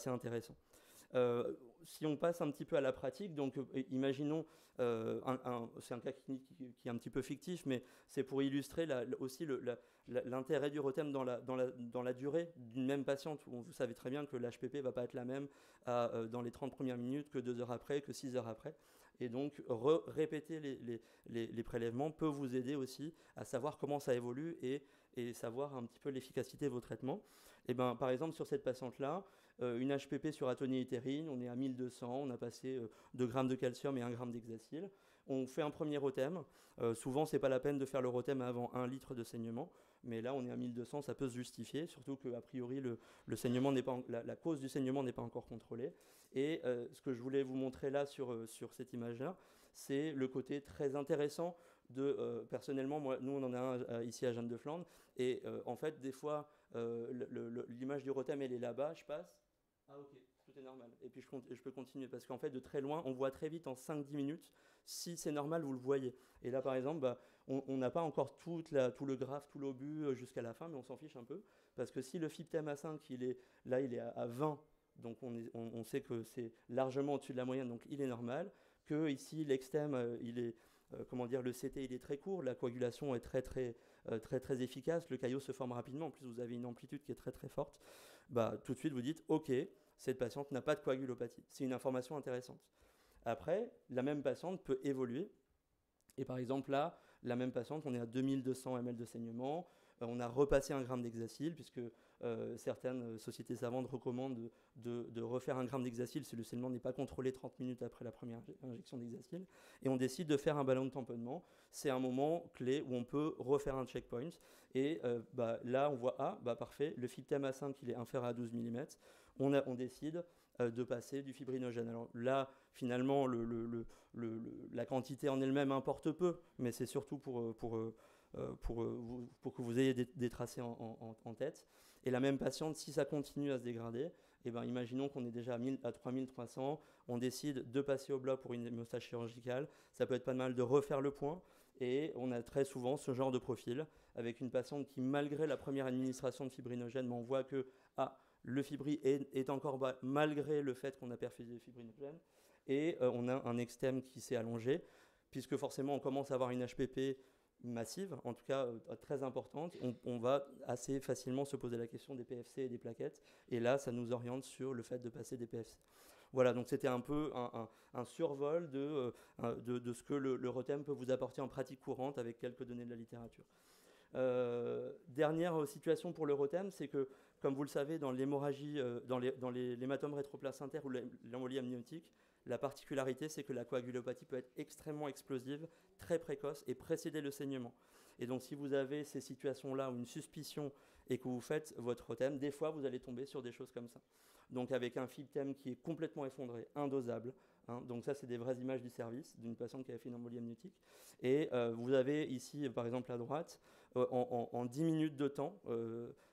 intéressant. Si on passe un petit peu à la pratique, donc imaginons, c'est un cas qui est un petit peu fictif, mais c'est pour illustrer aussi l'intérêt du ROTEM dans la durée d'une même patiente. Vous savez très bien que l'HPP ne va pas être la même dans les 30 premières minutes que 2 heures après, que 6 heures après. Et donc, répéter les prélèvements peut vous aider aussi à savoir comment ça évolue et savoir un petit peu l'efficacité de vos traitements. Et ben, par exemple, sur cette patiente-là, une HPP sur atonie utérine, on est à 1200, on a passé 2 grammes de calcium et 1 gramme d'hexacyle. On fait un premier ROTEM. Souvent, ce n'est pas la peine de faire le ROTEM avant 1 litre de saignement. Mais là, on est à 1200, ça peut se justifier, surtout qu'a priori, le saignement n'est pas la cause du saignement n'est pas encore contrôlée. Et ce que je voulais vous montrer là sur cette image-là, c'est le côté très intéressant de, personnellement, nous on en a un ici à Jeanne de Flandre, et en fait, des fois, l'image du ROTEM, elle est là-bas, je passe, ah ok, tout est normal, et puis je peux continuer, parce qu'en fait, de très loin, on voit très vite en 5-10 minutes, si c'est normal, vous le voyez. Et là, par exemple, on n'a pas encore tout le graphe, tout l'obus jusqu'à la fin, mais on s'en fiche un peu, parce que si le FibTEM A5, il est à 20, donc on sait que c'est largement au-dessus de la moyenne, donc il est normal, que ici, l'extème, le CT, il est très court, la coagulation est très efficace, le caillot se forme rapidement, en plus vous avez une amplitude qui est très forte, tout de suite vous dites, ok, cette patiente n'a pas de coagulopathie. C'est une information intéressante. Après, la même patiente peut évoluer, et par exemple là, la même patiente, on est à 2200 ml de saignement, on a repassé 1 gramme d'hexacyle, puisque certaines sociétés savantes recommandent de refaire 1 gramme d'hexacyle si le saignement n'est pas contrôlé 30 minutes après la première injection d'hexacyle. Et on décide de faire un ballon de tamponnement. C'est un moment clé où on peut refaire un checkpoint. Et là, on voit, parfait, le FibTEM A5, il est inférieur à 12 mm. On décide de passer du fibrinogène. Alors là, finalement, la quantité en elle-même importe peu, mais c'est surtout pour que vous ayez des tracés en tête. Et la même patiente, si ça continue à se dégrader, imaginons qu'on est déjà à 3300, on décide de passer au bloc pour une hémostase chirurgicale. Ça peut être pas mal de refaire le point. Et on a très souvent ce genre de profil avec une patiente qui, malgré la première administration de fibrinogène, on voit que le fibri est encore bas malgré le fait qu'on a perfusé le fibrinogène. Et on a un externe qui s'est allongé, puisque forcément on commence à avoir une HPP massive, en tout cas très importante, on va assez facilement se poser la question des PFC et des plaquettes. Et là, ça nous oriente sur le fait de passer des PFC. Voilà, donc c'était un peu un survol de ce que le ROTEM peut vous apporter en pratique courante avec quelques données de la littérature. Dernière situation pour le ROTEM, c'est que, comme vous le savez, dans l'hémorragie, dans l'hématome rétroplacentaire ou l'embolie amniotique, la particularité, c'est que la coagulopathie peut être extrêmement explosive, très précoce et précéder le saignement. Et donc, si vous avez ces situations-là ou une suspicion et que vous faites votre ROTEM, des fois, vous allez tomber sur des choses comme ça. Donc, avec un FibTEM qui est complètement effondré, indosable. Donc, ça, c'est des vraies images du service d'une patiente qui avait fait une embolie amniotique. Et vous avez ici, par exemple, à droite, en 10 minutes de temps,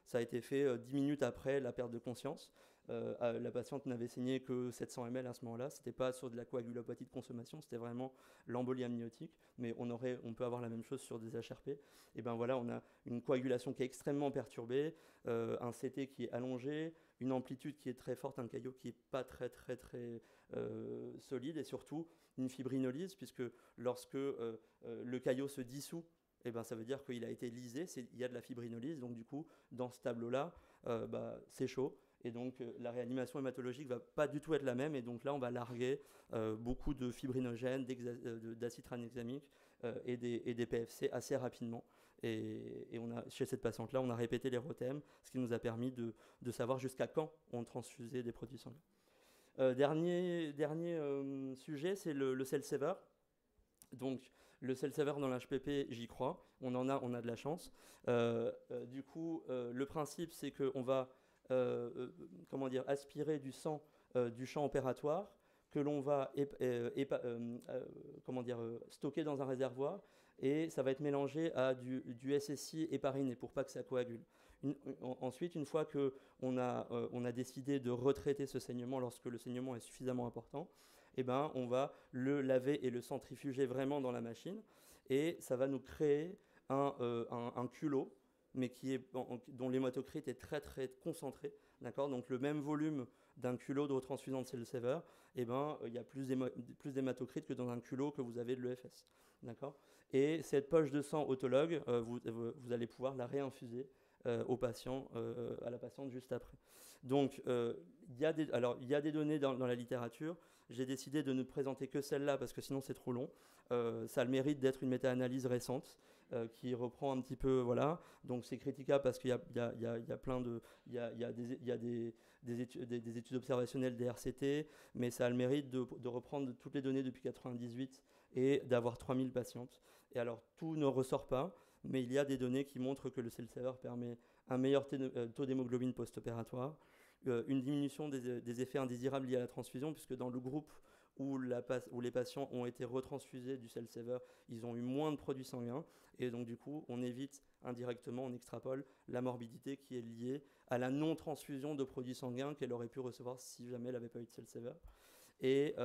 ça a été fait 10 minutes après la perte de conscience. La patiente n'avait saigné que 700 ml à ce moment-là. Ce n'était pas sur de la coagulopathie de consommation, c'était vraiment l'embolie amniotique. Mais on peut avoir la même chose sur des HRP. Et bien voilà, on a une coagulation qui est extrêmement perturbée, un CT qui est allongé, une amplitude qui est très forte, un caillot qui n'est pas très solide, et surtout une fibrinolyse, puisque lorsque le caillot se dissout, ça veut dire qu'il a été lysé, il y a de la fibrinolyse. Donc du coup, dans ce tableau-là, c'est chaud. Et donc, la réanimation hématologique ne va pas du tout être la même. Et donc là, on va larguer beaucoup de fibrinogènes, d'acide tranexamique et des PFC assez rapidement. Et chez cette patiente-là, on a répété les ROTEM, ce qui nous a permis de savoir jusqu'à quand on transfusait des produits sanguins. Dernier sujet, c'est le cell saver. Donc, le cell saver dans l'HPP, j'y crois. On a de la chance. Du coup, le principe, c'est qu'on va aspirer du sang du champ opératoire que l'on va stocker dans un réservoir et ça va être mélangé à du SSI hépariné pour pas que ça coagule. Ensuite, une fois qu'on a décidé de retraiter ce saignement lorsque le saignement est suffisamment important, eh ben, on va le laver et le centrifuger vraiment dans la machine, et ça va nous créer un culot, mais dont l'hématocrit est très très concentré, d'accord. Donc le même volume d'un culot de retransfusion de cell-saver, eh ben, il y a plus d'hématocrit que dans un culot que vous avez de l'EFS, d'accord. Et cette poche de sang autologue, vous allez pouvoir la réinfuser au patient, à la patiente juste après. Donc il y a des données dans la littérature. J'ai décidé de ne présenter que celle-là parce que sinon c'est trop long. Ça a le mérite d'être une méta-analyse récente qui reprend un petit peu, voilà. Donc c'est critiquable parce qu'il y a plein de, il y a des études observationnelles des RCT, mais ça a le mérite de reprendre toutes les données depuis 1998 et d'avoir 3000 patientes. Et alors tout ne ressort pas, mais il y a des données qui montrent que le cell-saver permet un meilleur taux d'hémoglobine post-opératoire, une diminution des effets indésirables liés à la transfusion, puisque dans le groupe où les patients ont été retransfusés du cell-saver, ils ont eu moins de produits sanguins, et donc du coup, on évite indirectement, on extrapole la morbidité qui est liée à la non-transfusion de produits sanguins qu'elle aurait pu recevoir si jamais elle n'avait pas eu de cell-saver, et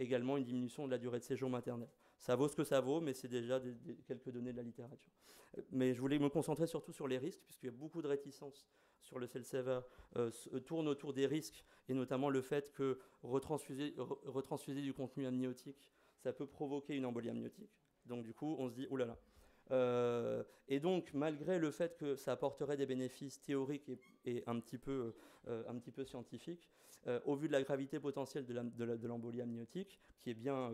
également une diminution de la durée de séjour maternel. Ça vaut ce que ça vaut, mais c'est déjà quelques données de la littérature. Mais je voulais me concentrer surtout sur les risques, puisqu'il y a beaucoup de réticences sur le cell-saver, tourne autour des risques, et notamment le fait que retransfuser du contenu amniotique, ça peut provoquer une embolie amniotique. Donc du coup, on se dit, oulala. Et donc, malgré le fait que ça apporterait des bénéfices théoriques et un petit peu scientifiques, au vu de la gravité potentielle de l'embolie amniotique, qui est bien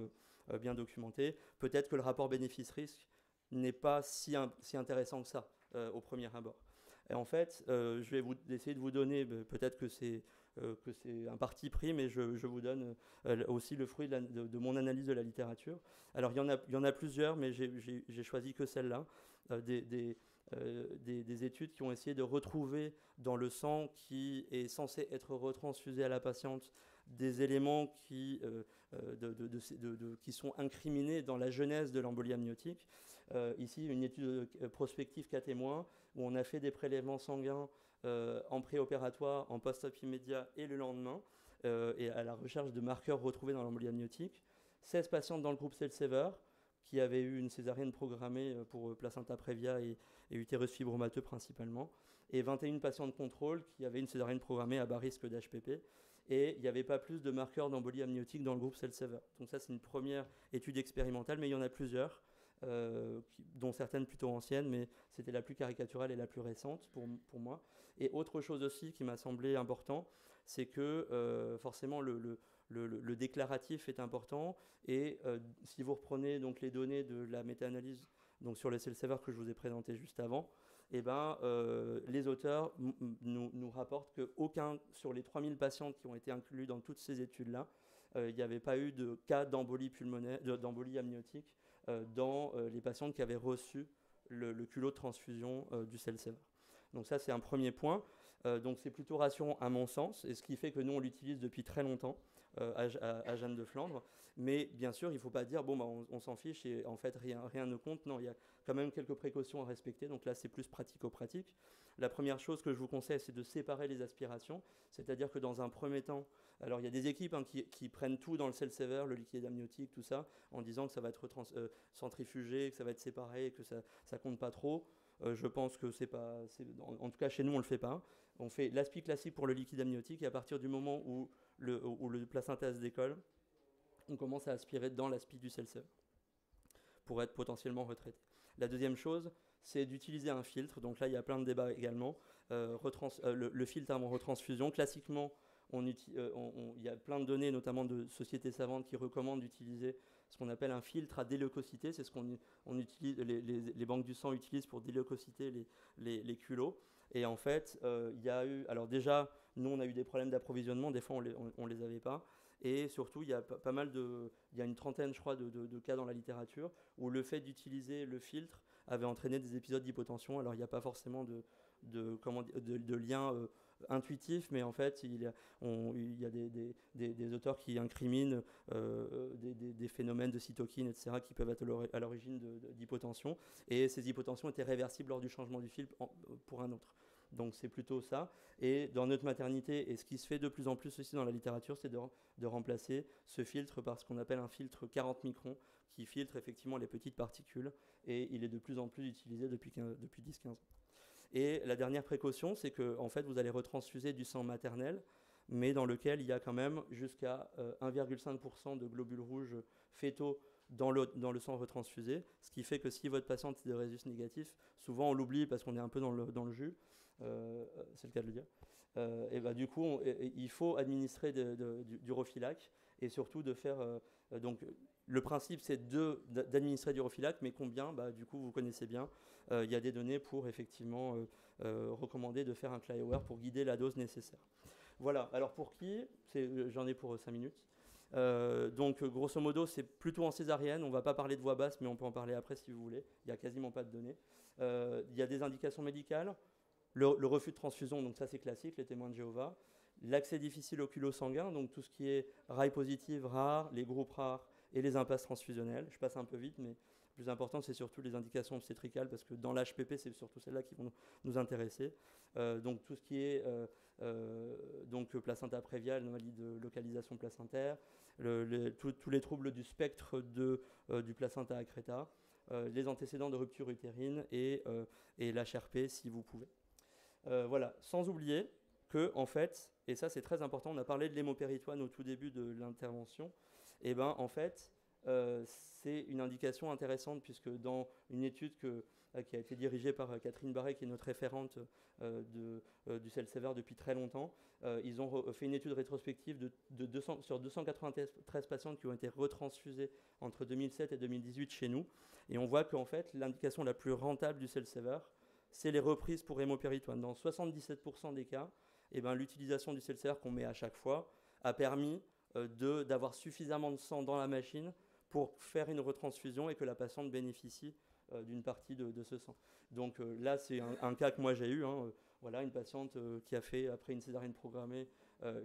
documentée, peut-être que le rapport bénéfice-risque n'est pas si intéressant que ça au premier abord. Et en fait, je vais essayer de vous donner, peut-être que c'est un parti pris, mais je vous donne aussi le fruit de mon analyse de la littérature. Alors, il y en a plusieurs, mais j'ai choisi que celle-là, des études qui ont essayé de retrouver dans le sang qui est censé être retransfusé à la patiente des éléments qui sont incriminés dans la genèse de l'embolie amniotique. Ici, une étude prospective cas témoin, où on a fait des prélèvements sanguins en préopératoire, en post-op immédiat et le lendemain, et à la recherche de marqueurs retrouvés dans l'embolie amniotique. 16 patientes dans le groupe cell-saver qui avaient eu une césarienne programmée pour placenta prévia et utérus fibromateux principalement, et 21 patientes contrôle qui avaient une césarienne programmée à bas risque d'HPP. Et il n'y avait pas plus de marqueurs d'embolie amniotique dans le groupe cell-saver. Donc ça, c'est une première étude expérimentale, mais il y en a plusieurs, dont certaines plutôt anciennes, mais c'était la plus caricaturale et la plus récente pour moi. Et autre chose aussi qui m'a semblé important, c'est que forcément le déclaratif est important, et si vous reprenez donc les données de la méta-analyse donc sur le cell-saver que je vous ai présenté juste avant, eh ben, les auteurs nous rapportent qu'aucun, sur les 3000 patientes qui ont été inclus dans toutes ces études-là, il n'y avait pas eu de cas d'embolie amniotique dans les patientes qui avaient reçu le culot de transfusion du cell-saver. Donc ça, c'est un premier point. Donc c'est plutôt rassurant à mon sens, et ce qui fait que nous, on l'utilise depuis très longtemps à Jeanne de Flandre. Mais bien sûr, il ne faut pas dire, bon, bah, on s'en fiche et en fait, rien ne compte. Non, il y a quand même quelques précautions à respecter. Donc là, c'est plus pratico-pratique. La première chose que je vous conseille, c'est de séparer les aspirations. C'est-à-dire que dans un premier temps, alors il y a des équipes qui prennent tout dans le cell-saver, le liquide amniotique, tout ça, en disant que ça va être centrifugé, que ça va être séparé, et que ça ne compte pas trop. Je pense que c'est pas... En tout cas, chez nous, on ne le fait pas. On fait l'aspi classique pour le liquide amniotique, et à partir du moment où le placenta se décolle, on commence à aspirer dans l'aspi du cell-saver pour être potentiellement retraité. La deuxième chose, c'est d'utiliser un filtre. Donc là, il y a plein de débats également. Le filtre avant retransfusion, classiquement, il y a plein de données, notamment de sociétés savantes, qui recommandent d'utiliser ce qu'on appelle un filtre à déleucocité. C'est ce qu'on utilise, les banques du sang utilisent pour déleucociter les culots. Et en fait, il y a eu... Alors déjà, nous, on a eu des problèmes d'approvisionnement. Des fois, on ne les avait pas. Et surtout, il y a pas mal il y a une trentaine, je crois, de cas dans la littérature où le fait d'utiliser le filtre avait entraîné des épisodes d'hypotension. Alors, il n'y a pas forcément de lien intuitif, mais en fait, il y a des auteurs qui incriminent des phénomènes de cytokines, etc., qui peuvent être à l'origine d'hypotension. Et ces hypotensions étaient réversibles lors du changement du filtre pour un autre. Donc c'est plutôt ça. Et dans notre maternité, et ce qui se fait de plus en plus aussi dans la littérature, c'est de remplacer ce filtre par ce qu'on appelle un filtre 40 microns, qui filtre effectivement les petites particules, et il est de plus en plus utilisé depuis 10-15 ans. Et la dernière précaution, c'est que en fait, vous allez retransfuser du sang maternel, mais dans lequel il y a quand même jusqu'à 1,5% de globules rouges fétaux dans le sang retransfusé, ce qui fait que si votre patiente est de rhésus négatif, souvent on l'oublie parce qu'on est un peu dans le jus, c'est le cas de le dire, et bah, du coup il faut administrer du Roflac, et surtout de faire donc le principe c'est d'administrer du Roflac, mais combien, bah, du coup vous connaissez bien, il y a des données pour effectivement recommander de faire un CLIOR pour guider la dose nécessaire. Voilà, alors pour qui, j'en ai pour 5 minutes. Donc grosso modo c'est plutôt en césarienne, on ne va pas parler de voix basse mais on peut en parler après si vous voulez, il n'y a quasiment pas de données. Il y a des indications médicales, le refus de transfusion, donc ça c'est classique, les témoins de Jéhovah, l'accès difficile oculo-sanguin, donc tout ce qui est rail positive, rare, les groupes rares et les impasses transfusionnelles. Je passe un peu vite mais le plus important c'est surtout les indications obstétricales parce que dans l'HPP c'est surtout celles-là qui vont nous intéresser. Donc tout ce qui est donc placenta préviale, anomalie de localisation placentaire, tous les troubles du spectre du placenta accreta, les antécédents de rupture utérine et l'HRP si vous pouvez. Voilà, sans oublier que en fait, et ça c'est très important, on a parlé de l'hémopéritoine au tout début de l'intervention, et ben en fait c'est une indication intéressante puisque dans une étude qui a été dirigée par Catherine Barret, qui est notre référente du Cell-Saver depuis très longtemps. Ils ont fait une étude rétrospective sur 293 patientes qui ont été retransfusées entre 2007 et 2018 chez nous. Et on voit qu'en fait, l'indication la plus rentable du Cell-Saver, c'est les reprises pour hémopéritoine. Dans 77% des cas, eh ben, l'utilisation du Cell-Saver qu'on met à chaque fois a permis d'avoir suffisamment de sang dans la machine pour faire une retransfusion et que la patiente bénéficie d'une partie de ce sang. Donc là, c'est un cas que moi j'ai eu. Voilà, une patiente qui a fait, après une césarienne programmée,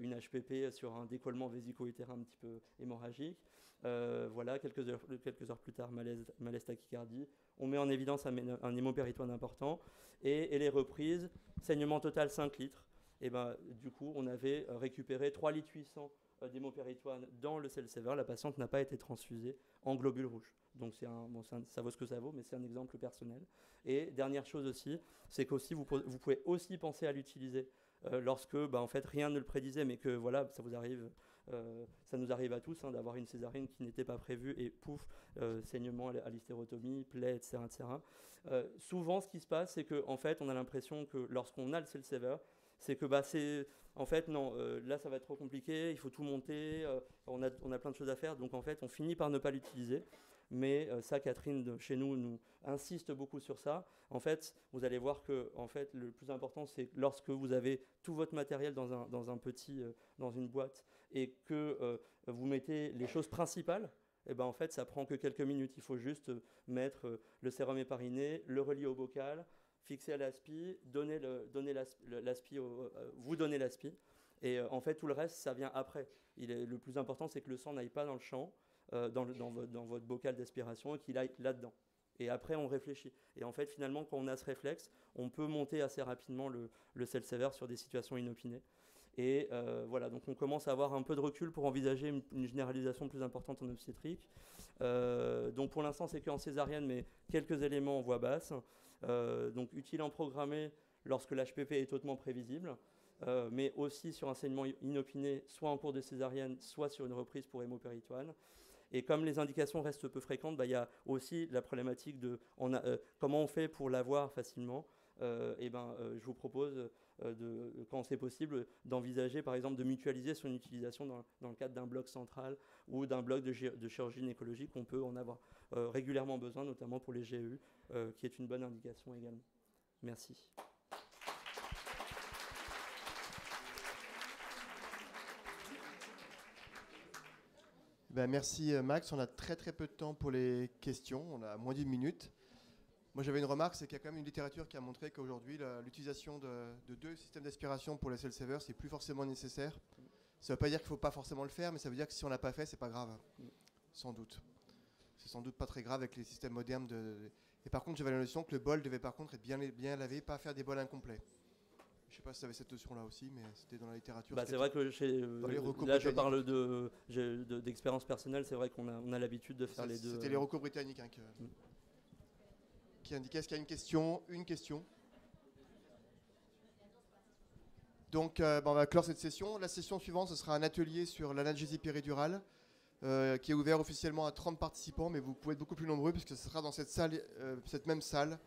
une HPP sur un décollement vésico-utérin un petit peu hémorragique. Voilà, quelques heures plus tard, malaise tachycardie. On met en évidence un hémopéritoine important. Et les reprises, saignement total 5 litres. Et ben, du coup, on avait récupéré 3,8 litres d'hémopéritoine dans le Cell-Saver. La patiente n'a pas été transfusée en globules rouges. Donc ça vaut ce que ça vaut, mais c'est un exemple personnel. Et dernière chose aussi, c'est qu'aussi vous pouvez aussi penser à l'utiliser lorsque en fait rien ne le prédisait, mais que voilà, ça vous arrive, ça nous arrive à tous d'avoir une césarienne qui n'était pas prévue et pouf, saignement à l'hystérotomie, plaie, etc. Souvent, ce qui se passe, c'est qu'en fait, on a l'impression que lorsqu'on a le Cell-Saver, c'est que c'est en fait non, là ça va être trop compliqué, il faut tout monter, on a plein de choses à faire, donc en fait on finit par ne pas l'utiliser. Mais ça, Catherine, chez nous insiste beaucoup sur ça. En fait, vous allez voir que en fait, le plus important, c'est lorsque vous avez tout votre matériel dans une boîte et que vous mettez les choses principales, et ben en fait, ça prend que quelques minutes. Il faut juste mettre le sérum hépariné, le relier au bocal, fixer à l'aspi, vous donner l'aspi. Et en fait, tout le reste, ça vient après. Le plus important, c'est que le sang n'aille pas dans le champ, dans votre bocal d'aspiration, et qu'il aille là-dedans. Et après, on réfléchit. Et en fait, finalement, quand on a ce réflexe, on peut monter assez rapidement le Cell-Saver sur des situations inopinées. Et voilà, donc on commence à avoir un peu de recul pour envisager une généralisation plus importante en obstétrique. Donc pour l'instant, c'est qu'en césarienne, mais quelques éléments en voix basse. Donc utile en programmé lorsque l'HPP est hautement prévisible, mais aussi sur un saignement inopiné, soit en cours de césarienne, soit sur une reprise pour hémopéritoine. Et comme les indications restent peu fréquentes, il y a aussi la problématique de comment on fait pour l'avoir facilement. Je vous propose, quand c'est possible, d'envisager par exemple de mutualiser son utilisation dans le cadre d'un bloc central ou d'un bloc de chirurgie gynécologique. On peut en avoir régulièrement besoin, notamment pour les GEU, qui est une bonne indication également. Merci. Merci Max, on a très peu de temps pour les questions, on a moins d'1 minute. Moi, j'avais une remarque, c'est qu'il y a quand même une littérature qui a montré qu'aujourd'hui, l'utilisation de 2 systèmes d'aspiration pour les cell saver, c'est plus forcément nécessaire. Ça ne veut pas dire qu'il ne faut pas forcément le faire, mais ça veut dire que si on l'a pas fait, c'est pas grave. Sans doute. C'est sans doute pas très grave avec les systèmes modernes. Et par contre, j'avais la notion que le bol devait par contre être bien lavé, pas faire des bols incomplets. Je ne sais pas si tu avais cette notion-là aussi, mais c'était dans la littérature. C'est vrai que là, je parle d'expérience personnelle. C'est vrai qu'on a l'habitude de faire les deux. C'était les recos britanniques qui indiquaient. Est-ce qu'il y a une question? Une question. Donc, on va clore cette session. La session suivante, ce sera un atelier sur l'analgésie péridurale qui est ouvert officiellement à 30 participants, mais vous pouvez être beaucoup plus nombreux puisque ce sera dans cette salle, cette même salle,